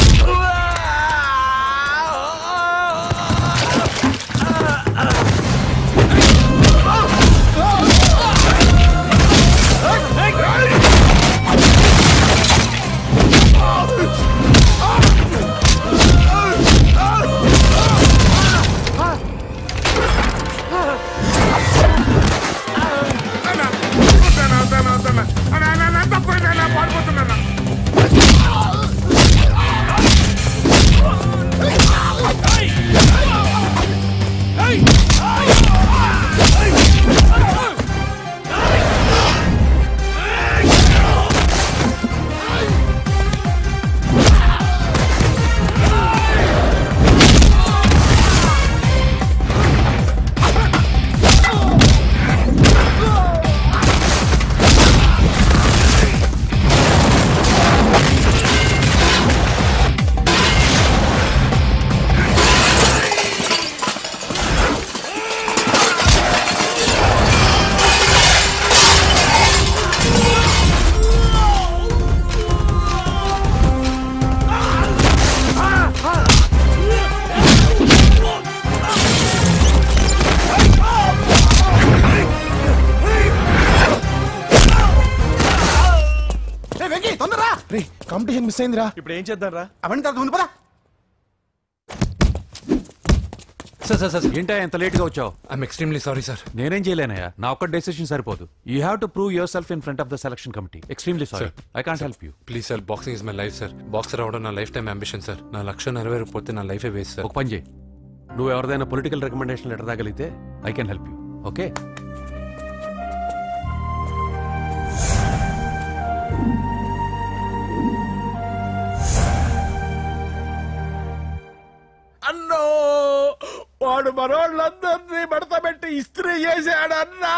కాంపిటీషన్ మిస్ అయిందిరా. ఇప్పుడు ఏం చేద్దాం రా? అవన్నీ తర్వాత ముందు పదా. సార్ ఏంటా ఎంత లేట్ గా వచ్చావు? I'm extremely sorry sir. నేనేం చేయలేనయ్యా, నా ఒక్క డెసిషన్ సరిపోదు. You have to prove your self in front of the selection committee. Extremely sorry, I can't help you. Please sir, boxing is my life sir. Boxer అవడం నా లైఫ్ టైం అంబిషన్ సార్. నా లక్ష్యం నెరవేరకపోతే నా లైఫే వేస్ట్ సార్. ఒక పని చేయి, నువ్వు ఎవరిదైనా పొలిటికల్ రికమెండేషన్ లెటర్ తాగలిగితే I can help you. Okay? అన్నో, వాడు మనోళ్ళందరినీ మడతబెట్టి ఇస్త్రీ చేశాడన్నా.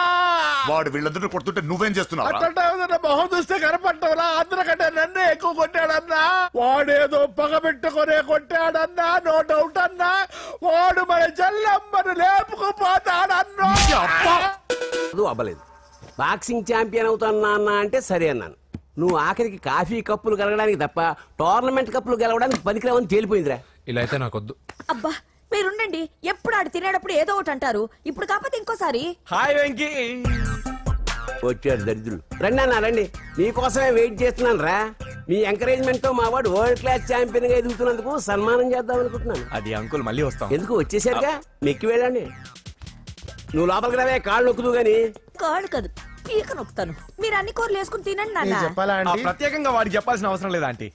వాడు వీళ్ళందరినీ కొడుతుంటే నువ్వేం చేస్తున్నావు? అట్లా మొహం చూస్తే కనపడ్డవరా? అందరికంటే నన్నే ఎక్కువ కొట్టాడన్నా. వాడేదో పగబెట్టుకునే కొట్టాడన్నా, నో డౌట్ అన్నా. వాడు మన చెల్లమ్మను లేపుకుపోతాడన్నా. అవ్వలేదు. బాక్సింగ్ ఛాంపియన్ అవుతున్నా అన్నా అంటే సరే అన్నాను. నువ్వు ఆఖరికి కాఫీ కప్పులు గెలవడానికి తప్ప టోర్నమెంట్ కప్పులు గెలవడానికి పనికిరావని తేలిపోయిందిరా. ఇలా అయితే నాకొద్దు. అబ్బా మీరుండండి, ఎప్పుడు ఆడు తినేటప్పుడు ఏదో ఒకటి అంటారు. ఇప్పుడు కాకపోతే ఇంకోసారి. హాయ్ వెంకీ. వచ్చాడు దరిద్రులు. రండి అన్న రండి, మీకోసమే వెయిట్ చేస్తున్నాను రా. మీ ఎంకరేజ్మెంట్ తో మా వాడు వరల్డ్ క్లాస్ ఛాంపియన్ గా ఎదుగుతున్నందుకు సన్మానం చేద్దాం అనుకుంటున్నాను. అది అంకుల్ మళ్ళీ వస్తాం. ఎందుకు వచ్చేసరిగా మెక్కి వెళ్ళండి. నువ్వు లోపలికి రావే, కాళ్ళు నొక్కుదు గాని. కాళ్ళు కాదు, పీక నొక్కుతాను. మీరు అన్ని కూరలు వేసుకుని తినండి నాన్న. ప్రత్యేకంగా వాడికి చెప్పాల్సిన అవసరం లేదా ఆంటీ?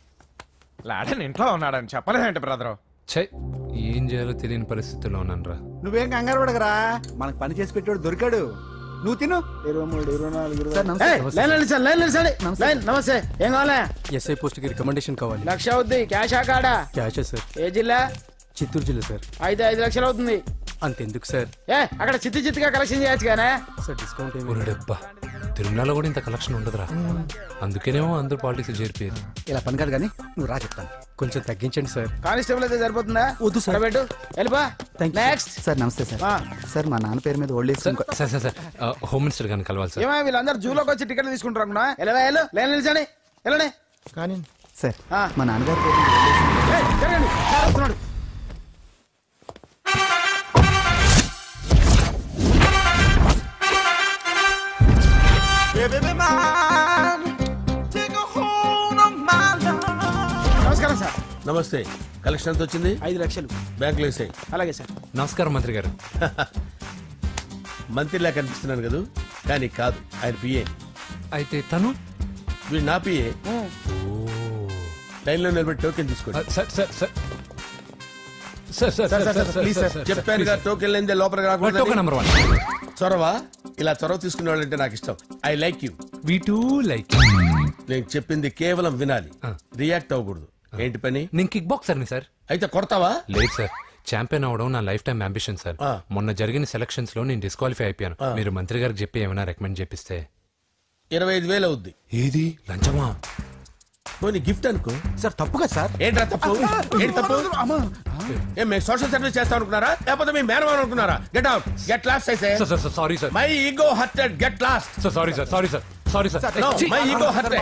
లాడన్ ఇంట్లో ఉన్నాడని చెప్పలేదంటే బ్రదర్. ఛై, ఏం చేయాలో తెలియని పరిస్థితుల్లో ఉన్నాను రా. నువ్వేం కంగారు పడకరా, మనకు పని చేసి పెట్టాడు దొరికాడు. నువ్వు తిను. 23, 24. నమస్తే, ఏం కావాలా? ఎస్ఐ పోస్ట్ కి రికమెండేషన్ కావాలి. 1,00,000 అవుద్ది. క్యాష్ ఆ కార్డా? Cash sir. ఏ జిల్లా? చిత్తూరు జిల్లా సార్. అయితే 5 లక్షలు అవుతుంది. అంతెందుకు సార్? అక్కడ చిత్తుగా కలెక్షన్ చేయొచ్చు కానీ సార్. డిస్కౌంట్ డబ్బా, తిరుమలలో కూడా ఇంత కలెక్షన్ ఉండదురా. అందుకేనేమో అందరూ పాలిటిక్స్ చేరిపోయేది. ఇలా పని కాదు కానీ నువ్వు రా చెప్తాను. కొంచెం తగ్గించండి సార్. కానిస్టేబుల్ అయితే సరిపోతుందా? వద్దు సార్. పెట్టు, వెళ్ళిపా. Next sir. నమస్తే సార్. సార్ మా నాన్న పేరు మీద old age. Sir home minister గారిని కలవాలి సార్. ఏమో వీళ్ళందరూ జూలోకి వచ్చి టికెట్లు తీసుకుంటారు అనుకున్నా. లైన్ నిలిచండి, వెళ్ళండి. కానీ సార్ మా నాన్నగారి పేరు మీద జరగండి, వస్తున్నాడు. నమస్కారం సార్. నమస్తే. కలెక్షన్ ఎంత వచ్చింది? 5 లక్షలు. బ్యాంకులో వేసాయి. అలాగే సార్. నమస్కారం మంత్రి గారు. మంత్రిలా కనిపిస్తున్నాను కదా, కానీ కాదు, ఆయన పిఏ. అయితే తను వీడు నా పిఏ. లైన్లో నిలబెట్టి టోకెన్ తీసుకోండి. చెప్పానుగా టోకెన్ లేదే లోపలికి టోకెన్ నెంబర్ రాకూడదు. 1 చొరవ ఇలా చొరవ తీసుకునే వాళ్ళంటే నాకు ఇష్టం. I like you. We two like. నేను చెప్పింది కేవలం వినాలి, రియాక్ట్ అవ్వకూడదు. ఏంటి పని? నేను కిక్ బాక్సర్ని సార్. అయితే కొడతావా? లేదు సార్, ఛాంపియన్ అవడం నా లైఫ్ టైం అంబిషన్ సార్. మొన్న జరిగిన సెలక్షన్స్ లో నేను డిస్క్వాలిఫై అయిపోయాను. మీరు మంత్రి గారికి చెప్పి ఏమైనా రికమెండ్ చేపిస్తే. 25,000 అవుద్ది. ఏది లంచమా? పోనీ గిఫ్ట్ అనుకో. సార్ తప్పుగా సార్. ఏంట్రా తప్పు? ఏంటి తప్పు? ఏం మేము సోషల్ సర్వీస్ చేస్తాం అనుకున్నారా, లేకపోతే మీ మేనమాన్ అనుకున్నారా? Get out, get lost. Sorry sir, my ego hurted, get lost. Sorry sir, sorry sir, sorry sir. My ego hurted.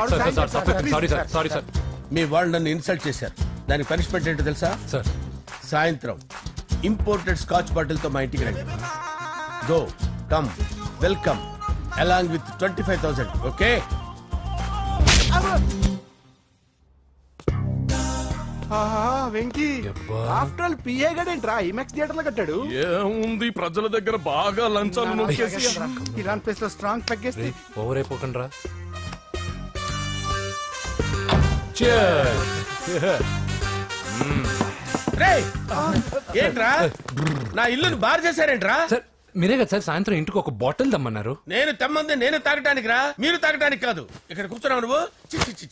Sorry sir, sorry sir. మీ వాళ్ళు నన్ను ఇన్సల్ట్ చేశారు. దానికి పనిష్మెంట్ ఏంటో తెలుసా? సార్ సాయంత్రం ఇంపోర్టెడ్ స్కాచ్ బాటిల్ తో మా ఇంటికి రండి. Go come welcome along with 25,000. Okay? Venky after all PA గడేంట్రా ఇమెక్స్ థియేటర్ లో కట్టాడు. ఏముంది, ప్రజల దగ్గర బాగా లంచాలు నొక్కేసి ఇలాంటి ప్లేస్ లో స్ట్రాంగ్ తగ్గేస్తే ఓవర్ అయిపోకండి రా. ఏంట్రా నా ఇల్లుని బార్ చేశారేంట్రా? మీరే కదా సార్ సాయంత్రం ఇంటికి ఒక బాటిల్ దమ్మన్నారు. నేను తెమ్మంది నేను తాగటానికి రా, మీరు తాగటానికి కాదు. ఇక్కడ కూర్చున్నావు నువ్వు.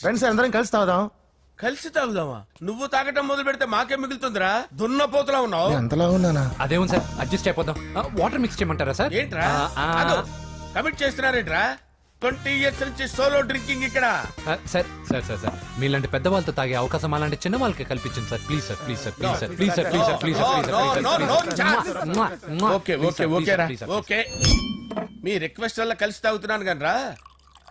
ఫ్రెండ్స్ అందరం కలిసి తాగుదాం. కలిసి తాగుదామా? నువ్వు తాగటం మొదలు పెడితే మాకే మిగులుతుందిరా. దున్నపోతులా ఉన్నావు. ఎంతలా ఉన్నానా? అదేమో సార్, అడ్జస్ట్ అయిపోదాం. వాటర్ మిక్స్ చేయమంటారా సార్? ఏంట్రా కమిట్ చేస్తున్నారేంట్రా? 20 years నుంచి సోలో డ్రింకింగ్ ఇక్కడ. సార్ సార్ సార్ సార్ మీలాంటి పెద్ద వాళ్ళతో తాగే అవకాశం అలాంటి చిన్న వాళ్ళకి కల్పించండి sir. Please sir, please sir, please sir, please sir, please sir, please sir. Okay okay okay రా, ఓకే. మీ రిక్వెస్ట్ వల్ల కలిసి తాగుతున్నాను కానీ రా,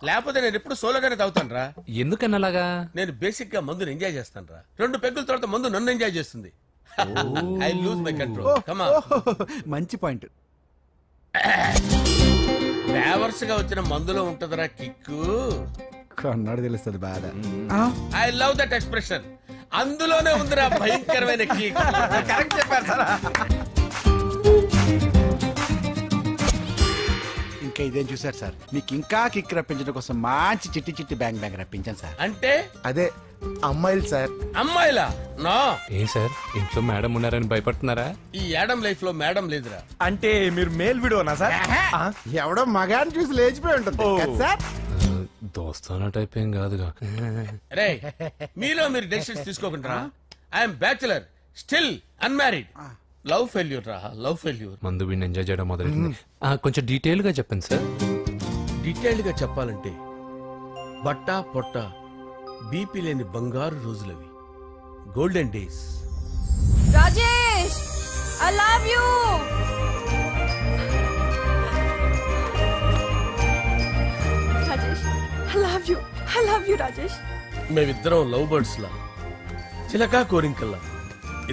లేకపోతే నేను ఎప్పుడు సోలోగానే తాగుతాను రా. ఎందుకన్నా అలాగా? నేను బేసిక్ గా మందుని ఎంజాయ్ చేస్తాను రా. 2 పెగ్గుల తర్వాత మందు నన్ను ఎంజాయ్ చేస్తుంది. I lose my control. Come on. మంచి పాయింట్. ఫ్లేవర్స్ గా వచ్చిన మందులో ఉంటదరా కిక్కు. కన్నాడు తెలుస్తుంది బాధ. I love that expression. అందులోనే ఉందిరా భయంకరమైన కిక్. కరెక్ట్ చెప్పారు సార్. ఇంకా ఇదేం చూసారు సార్, మీకు ఇంకా కిక్ రప్పించడం కోసం మంచి చిట్టి చిట్టి బ్యాంగ్ బ్యాంగ్ రప్పించాను సార్. అంటే అదే అమ్మాయిలు సార్. అమ్మాయిలా? నో. ఏం సార్ ఇంట్లో మేడం ఉన్నారని భయపడుతున్నారా? ఈ యాడమ్ లైఫ్ లో మేడం లేదురా. అంటే మీరు మేల్ వీడియోనా సార్? ఎవడో మగాన్ని చూసి లేచిపోయి ఉంటుంది సార్. దోస్తానా టైప్ ఏం కాదుగా. రే మీలో మీరు డెసిషన్స్ తీసుకోకుండా. I'm bachelor, still unmarried. Love failure రా, లవ్ ఫెయిల్యూర్. మందు వీడిని ఎంజాయ్ చేయడం మొదలైంది. కొంచెం డీటెయిల్ గా చెప్పండి సార్. డీటెయిల్డ్ గా చెప్పాలంటే బట్టా పొట్ట బీపీ లేని బంగారు రోజులవి, golden days. Rajesh, I love you. Rajesh, I love you, I love you Rajesh. మేమిద్దరం లవ్ బర్డ్స్ లా, చిలకా కోరింకల్లా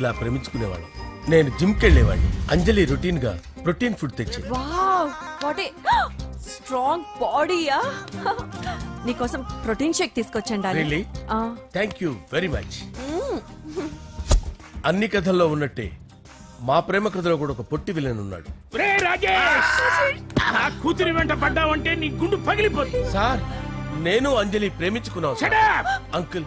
ఇలా ప్రేమించుకునేవాళ్ళం. నేను జిమ్ కెళ్ళేవాడిని. అంజలి రొటీన్ గా ప్రోటీన్ ఫుడ్ తెచ్చి. వావ్, వాట్ ఏ స్ట్రాంగ్ బాడీయా. నీకోసం ప్రోటీన్ షేక్ తీసుకొచ్చండి. Really? Thank you very much. అన్ని కథల్లో ఉన్నట్టే మా ప్రేమ కథలో కూడా ఒక పొట్టి విలన్ ఉన్నాడు. కూతురి వెంట పడ్డావంటే నీ గుండు పగిలిపోతుంది. సార్ నేను అంజలి ప్రేమించుకున్నావు. అంకుల్,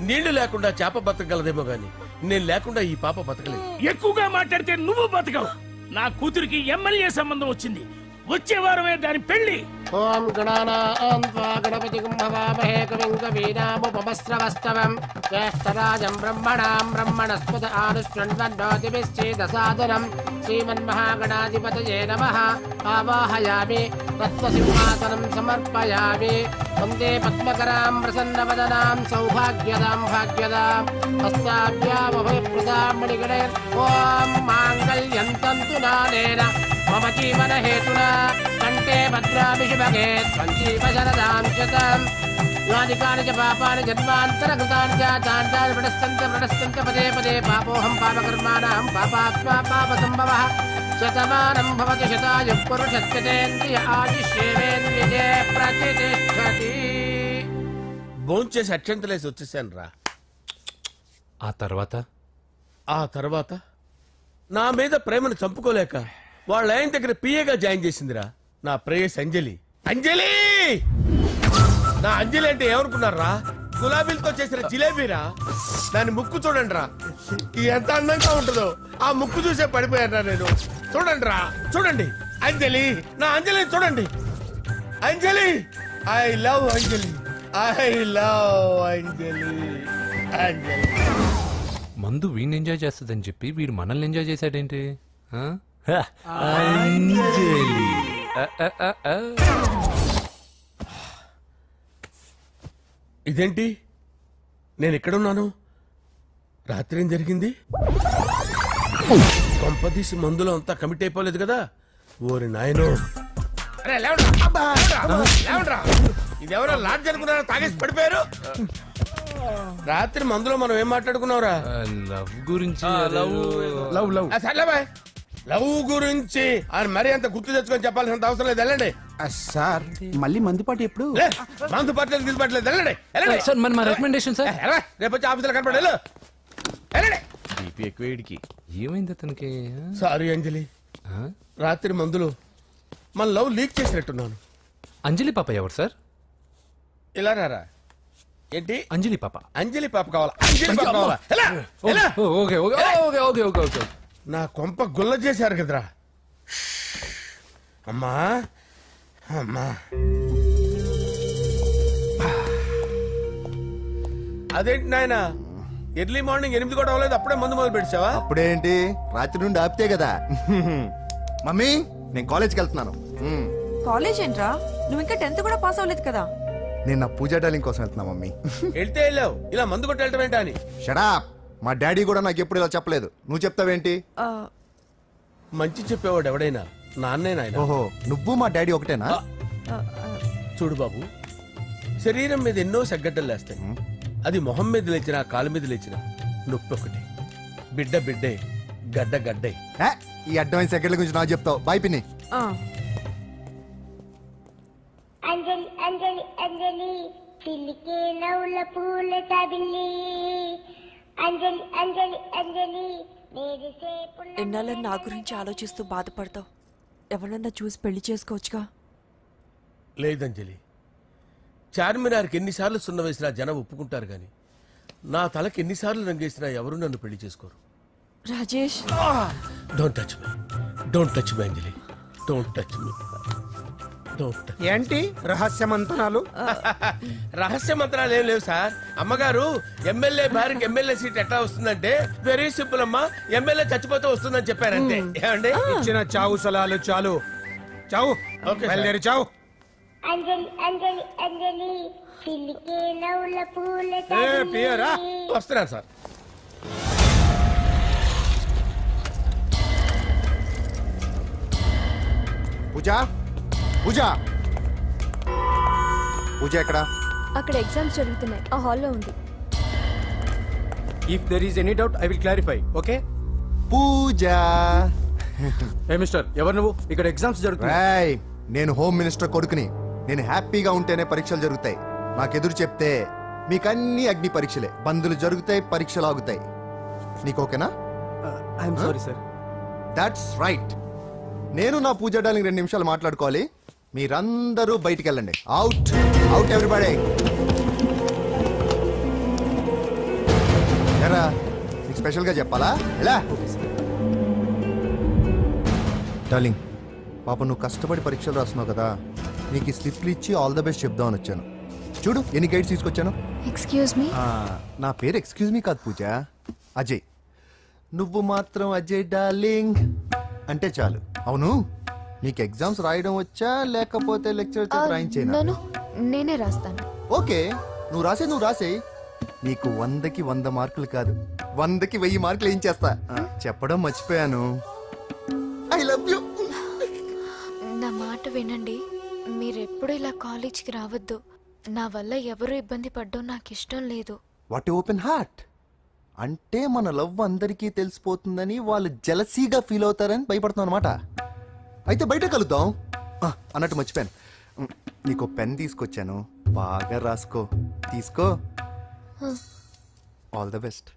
నీళ్లు లేకుండా చేప బతకగలదేమో గాని నేను లేకుండా ఈ పాప బతకలేదు. ఎక్కువగా మాట్లాడితే నువ్వు బతకవు. నా కూతురికి ఎమ్మెల్యే సంబంధం వచ్చింది. వచ్చే వారమే దాని పెళ్లి. ఓం గణపతి కుంభవామహే కవిం కవీనాముపమస్రవస్తవం జ్యేష్ఠరాజం బ్రహ్మణాం బ్రహ్మణస్పద ఆనుష్ణ్వన్నోతిభిశ్చేదసాదనం శ్రీమన్మహాగణాధిపతయే నమః. ఆవాహయామి తత్వసింహాసనం సమర్పయామి. వందే పద్మకరాం ప్రసన్నవదనాం సౌభాగ్యదాం భాగ్యదాం హస్తాభ్యామభయప్రదాం మణిగణే. ఓం మాంగళ్యం తంతు నానేన మమ జీవన హేతునా కంటే భద్రాభిషుభగే సంజీవ శరదాం శతం. యానికాని చ పాపాని జన్మాంతరకృతాని చాతాని ప్రణశ్యంత పదే పదే పాపోహం పాపకర్మాణం పాపాత్మా పాపసంభవః. శతమానం భవతి శతాయుః పురుషస్యేంద్రియ ఆయుష్యేంద్రియే ప్రతిష్టతి. భోంచేసి అక్షంతలేసి వచ్చేసాను రా. ఆ తర్వాత నా మీద ప్రేమను చంపుకోలేక వాళ్ళ ఆయన దగ్గర పిఏగా జాయిన్ చేసిందిరా నా ప్రేయస్ అంజలి. అంజలి, నా అంజలి అంటే ఏమనుకున్నారా? గులాబీలతో చేసిన జిలేబీరా. దాని ముక్కు చూడండి రా, ఎంత అందంగా ఉంటుందో. ఆ ముక్కు చూసే పడిపోయారా నేను. చూడండి రా, చూడండి. అంజలి, నా అంజలి చూడండి. Anjali, I love Anjali, I love Anjali. Anjali మందు వీడిని ఎంజాయ్ చేస్తుందని చెప్పి వీడు మనల్ని ఎంజాయ్ చేశాడేంటి? ఆ? అంజలి. ఇదేంటి, నేను ఎక్కడున్నాను? రాత్రి ఏం జరిగింది? కొంపదీసి మందులో అంతా కమిట్ అయిపోలేదు కదా? ఓరి నాయనో. ఇదెవరో లాడ్జ్ అనుకున్నారా? తాగేసి పడిపోయారు. రాత్రి మందులో మనం ఏం మాట్లాడుకున్నావురా? లవ్ గురించి. లవ్ గురించి అని మరీ అంత గుర్తు తెచ్చుకొని చెప్పాల్సినంత అవసరం లేదు. వెళ్ళండి సార్. మళ్ళీ మందుపాటి ఎప్పుడు? మందు పట్టలేదు, తీసుపట్టలేదు. వెళ్ళండి. సార్ మన రికమెండేషన్ సార్. రేపు వచ్చి ఆఫీసులో కనపడి వెళ్ళండి. ఏమైంది అతనికి? సారీ అంజలి, రాత్రి మందులో మన లవ్ లీక్ చేసినట్టున్నాను. అంజలి పాప ఎవరు సార్? ఇలా రారా. ఏంటి అంజలి పాప? అంజలి పాప కావాలా? అంజలి పాప కావాలా? Okay okay okay okay okay okay. నా కొంప గుల్ల చేశారు కదరా. అమ్మా అమ్మా, అదేంటి నాయన, ఎర్లీ మార్నింగ్ 8 కూడా అవ్వలేదు, అప్పుడే మందు మొదలు పెట్టావా? అప్పుడేంటి, రాత్రి నుండి ఆపితే కదా. మమ్మీ, నేను కాలేజ్కి వెళ్తున్నాను. కాలేజ్ ఏంట్రా, నువ్వు ఇంకా 10th కూడా పాస్ అవ్వలేదు కదా? నేను నా పూజా డార్లింగ్ కోసం వెళ్తున్నా మమ్మీ. వెళ్తే వెళ్ళావు, ఇలా మందు కొట్టి వెళ్ళటం ఏంటా అని. షడా, మా డాడీ కూడా నాకు ఎప్పుడు ఇలా చెప్పలేదు. నువ్వు చెప్తావేంటి? మంచి చెప్పేవాడు ఎవడైనా నాన్నే నాయన. ఓహో, నువ్వు మా డాడీ ఒకటేనా? చూడు బాబు, శరీరం మీద ఎన్నో సగ్గడ్డలు లేస్తాయి. అది మొహం మీద లేచినా కాలు మీద లేచినా నొప్పి ఒకటి. బిడ్డ బిడ్డే, గడ్డ గడ్డే. ఈ అడ్వాన్స్ సెకండ్ల గురించి నాకు చెప్తావు. బాయ్ పిన్ని. అంజలి అంజలి అంజలి పిల్లికే నవ్వుల పూల తబిల్లి. అంజలి అంజలి అంజలి ఎన్నాళ్ళని నా గురించి ఆలోచిస్తూ బాధపడతావు? ఎవరన్నా చూసి పెళ్లి చేసుకోవచ్చుగా. లేదంజలి, చార్మినార్కి ఎన్నిసార్లు సున్న వేసినా జనం ఒప్పుకుంటారు గాని నా తలకి ఎన్నిసార్లు రంగేసినా ఎవరు నన్ను పెళ్లి చేసుకోరు. Rajesh, don't touch me, don't touch me Anjali, don't touch me. ఏంటి రహస్య మంత్రాలు? రహస్య మంత్రాలు ఏం లేవు సార్. అమ్మగారు ఎమ్మెల్యే భార్యకి ఎమ్మెల్యే సీట్ ఎట్లా వస్తుందంటే వెరీ సింపుల్ అమ్మా, ఎమ్మెల్యే చచ్చిపోతే వస్తుందని చెప్పారంటే. ఏమండి, ఇచ్చిన చావు సలాలు చాలు. చావు, బయలుదేరి చావు. అంజలి అంజలి అంజలి పిల్లికే నవ్వుల పూల తబిల్లి. వస్తున్నాను సార్. పూజ, పూజ, పూజ ఎక్కడ? అక్కడ ఎగ్జామ్స్ జరుగుతున్నాయి, ఆ హాల్లో ఉంది. If there is any doubt I will clarify. Okay? Pooja. ఏ మిస్టర్, ఎవరు నువ్వు? ఇక్కడ ఎగ్జామ్స్ జరుగుతున్నాయి. నేను హోమ్ మినిస్టర్ కొడుకుని. నేను హ్యాపీగా ఉంటేనే పరీక్షలు జరుగుతాయి. నాకెదురు చెప్తే మీకన్నీ అగ్ని పరీక్షలే. బందులు జరుగుతాయి, పరీక్షలు ఆగుతాయి. నీకు ఓకేనా? I'm sorry sir. That's right. నేను నా పూజ డార్లింగ్ 2 నిమిషాలు మాట్లాడుకోవాలి. మీరందరూ బయటికి వెళ్ళండి. Out, out everybody. ఎరా, నీకు స్పెషల్గా చెప్పాలా? ఎలా డార్లింగ్, పాప నువ్వు కష్టపడి పరీక్షలు రాస్తున్నావు కదా, నీకు ఈ స్లిప్లు ఇచ్చి ఆల్ ద బెస్ట్ చెప్దామని వచ్చాను. చూడు ఎన్ని గైడ్స్ తీసుకొచ్చాను. Excuse me. నా పేరు ఎక్స్క్యూజ్ మీ కాదు పూజ, అజయ్. నువ్వు మాత్రం అజయ్ డార్లింగ్ అంటే చాలు. అవును, నీకు ఎగ్జామ్స్ రాయడం వచ్చా లేకపోతే లెక్చర్ రాయించేనా? నేనే రాస్తాను. ఓకే, నువ్వు రాసే. నీకు 100కి 100 మార్కులు కాదు, 100కి 1000 మార్కులు ఏం చేస్తా. చెప్పడం మర్చిపోయాను, ఐ లవ్ యూ. నా మాట వినండి, మీరెప్పుడు ఇలా కాలేజ్కి రావద్దు. నా వల్ల ఎవరు ఇబ్బంది పడ్డం నాకు ఇష్టం లేదు. వాట్ ఓపెన్ హార్ట్ అంటే మన లవ్ అందరికీ తెలిసిపోతుందని వాళ్ళు జలసీగా ఫీల్ అవుతారని భయపడుతున్నాను అనమాట. అయితే బయట కలుద్దాం. అన్నట్టు మర్చిపోయాను, నీకు పెన్ తీసుకొచ్చాను, బాగా రాసుకో. తీసుకో. All the best.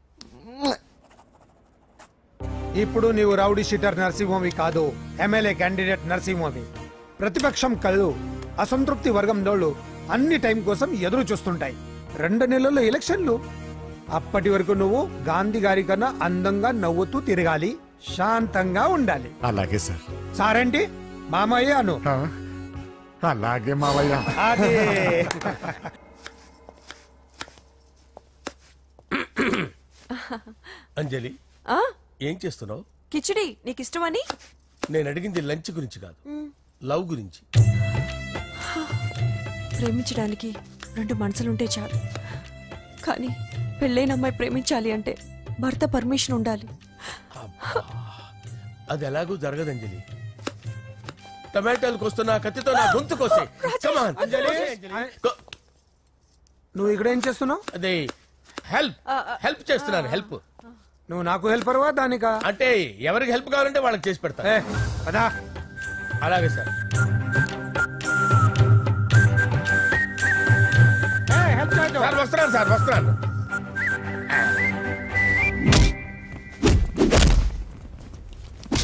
ఇప్పుడు నీవు రౌడీ షీటర్ నరసింహవి కాదు, ఎమ్మెల్యే క్యాండిడేట్ నరసింహవి. ప్రతిపక్షం కళ్ళు, అసంతృప్తి వర్గం నోళ్ళు అన్ని టైం కోసం ఎదురు చూస్తుంటాయి. 2 నెలల్లో ఎలక్షన్లు. అప్పటి వరకు నువ్వు గాంధీ గారి కన్నా అందంగా నవ్వుతూ తిరగాలి, శాంతంగా ఉండాలి. అలాగే సార్. సారేంటి మామయ్య అను. అలాగే మావయ్య. అదే. అంజలి ఏం చేస్తున్నావు? కిచిడి నీకు ఇష్టమని. నేను అడిగింది లంచ్ గురించి కాదు, లవ్ గురించి. ప్రేమించడానికి 2 మనసులుంటే చాలు, కానీ పెళ్ళైన అమ్మాయి ప్రేమించాలి అంటే భర్త పర్మిషన్ ఉండాలి. అది ఎలాగూ జరగదు అంజలి. టమాటాలు కోస్తున్నా కత్తితో నా గొంతు కోసే. అంజలి నువ్వు ఇక్కడ ఏం చేస్తున్నావు? అదే హెల్ప్ చేస్తున్నాను. హెల్ప్. నువ్వు నాకు హెల్పర్వా దానికా? అంటే ఎవరికి హెల్ప్ కావాలంటే వాళ్ళకి చేసి పెడతా. అలాగే సార్. వస్తున్నాను సార్, వస్తున్నాను.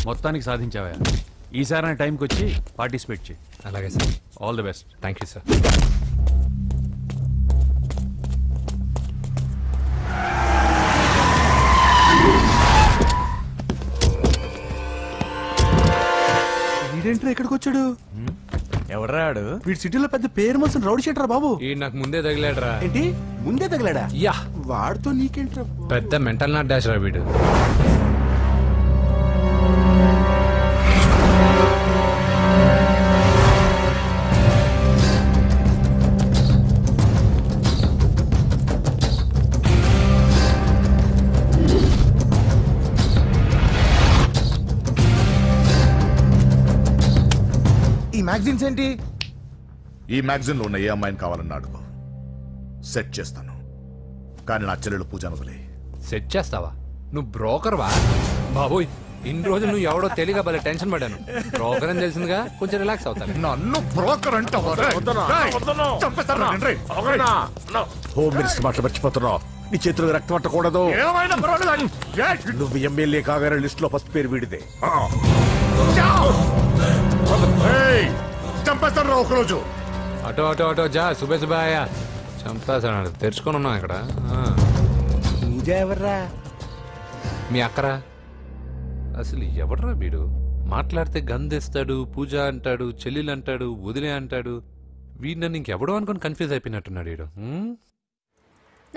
మొత్తానికి సాధించావా? ఈసారి టైంకి వచ్చి పార్టిసిపేట్ చేయి. అలాగే sir. All the best. Thank you sir. వీడేంట్రా ఇక్కడికి వచ్చాడు? ఎవడ్రాడు? వీడి సిటీలో పెద్ద పేరు మోసిన రౌడీ షీటరా బాబు. ఈ నాకు ముందే తగిలాడరా. ఏంటి ముందే తగిలాడా? యా, వాడితో నీకేంట్రా? పెద్ద మెంటల్ నాట్ డాష్ రా వీడు. ఈ మ్యాగజైన్స్ ఏంటి? ఈ మ్యాగజైన్ లో ఉన్న ఏ అమ్మాయిని కావాలని అడుగు, సెట్ చేస్తాను. కానీ నా చెల్లెలు పూజను వదిలే. సెట్ చేస్తావా? నువ్వు బ్రోకర్ వా? బాబోయ్, ఇన్ని రోజులు నువ్వు ఎవడో తెలియక భలే టెన్షన్ పడ్డాను. బ్రోకర్ అని తెలిసిందిగా కొంచెం రిలాక్స్ అవుతాను. నన్ను బ్రోకర్ అంటావా? హోమ్ మినిస్టర్ మాటలు మర్చిపోతున్నావు. నీ చేతులకు రక్తం పట్టకూడదు. నువ్వు ఎమ్మెల్యే కాగానే లిస్ట్ లో ఫస్ట్ పేరు వీడిదే. చంపేస్తాను రా ఒకరోజు. అటో అటో అటో జా. సుబే సుబాయా చంపేస్తాడు. తెరుచుకొని ఉన్నాం ఇక్కడ. పూజ ఎవర్రా? మీ అక్కరా? అసలు ఎవడరా వీడు? మాట్లాడితే గంధేస్తాడు, పూజ అంటాడు, చెల్లెలు అంటాడు, వదిలే అంటాడు. వీడు నన్ను ఇంకెవడో అనుకుని కన్ఫ్యూజ్ అయిపోయినట్టున్నాడు వీడు.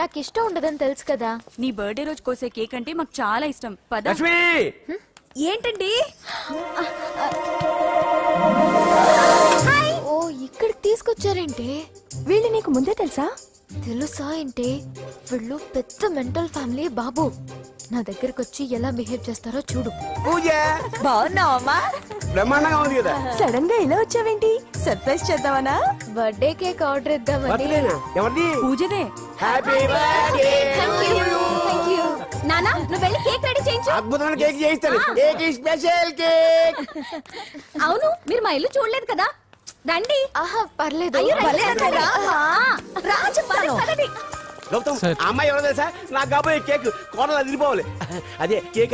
నాకు ఇష్టం ఉండదని తెలుసు కదా. నీ బర్త్డే రోజు కోసే కేక్ అంటే మాకు చాలా ఇష్టం. పద. ఏంటండి? ఓ, ఇక్కడికి తీసుకొచ్చారేంటే? వీళ్ళు నీకు ముందే తెలుసా? తెలుసా ఏంటే? వీళ్ళు పెద్ద మెంటల్ ఫ్యామిలీ బాబు. నా దగ్గరకు వచ్చి ఎలా బిహేవ్ చేస్తారో చూడు. పూజ బాగున్నావమ్మా? బ్రహ్మాండంగా ఉంది కదా. సడన్ గా ఇలా వచ్చావేంటి? సర్ప్రైజ్ చేద్దామనా? బర్త్డే కేక్ ఆర్డర్ ఇద్దామని. ఎవరిది? పూజదే. Happy birthday. థాంక్యూ. నానా, నువ్వు వెళ్ళి కేక్ రెడీ చేయించు. అద్భుతమైన కేక్ చేయిస్తాను. Cake special cake. అవును, మీరు మా ఇల్లు చూడలేదు కదా. రండి. ఆహా, పర్లేదు. గౌతమ్, అమ్మాయి ఎవరో తెలుసా? నాకు కాబోయే కేక్ కోడలు అదిరిపోవాలి. అదే కేక్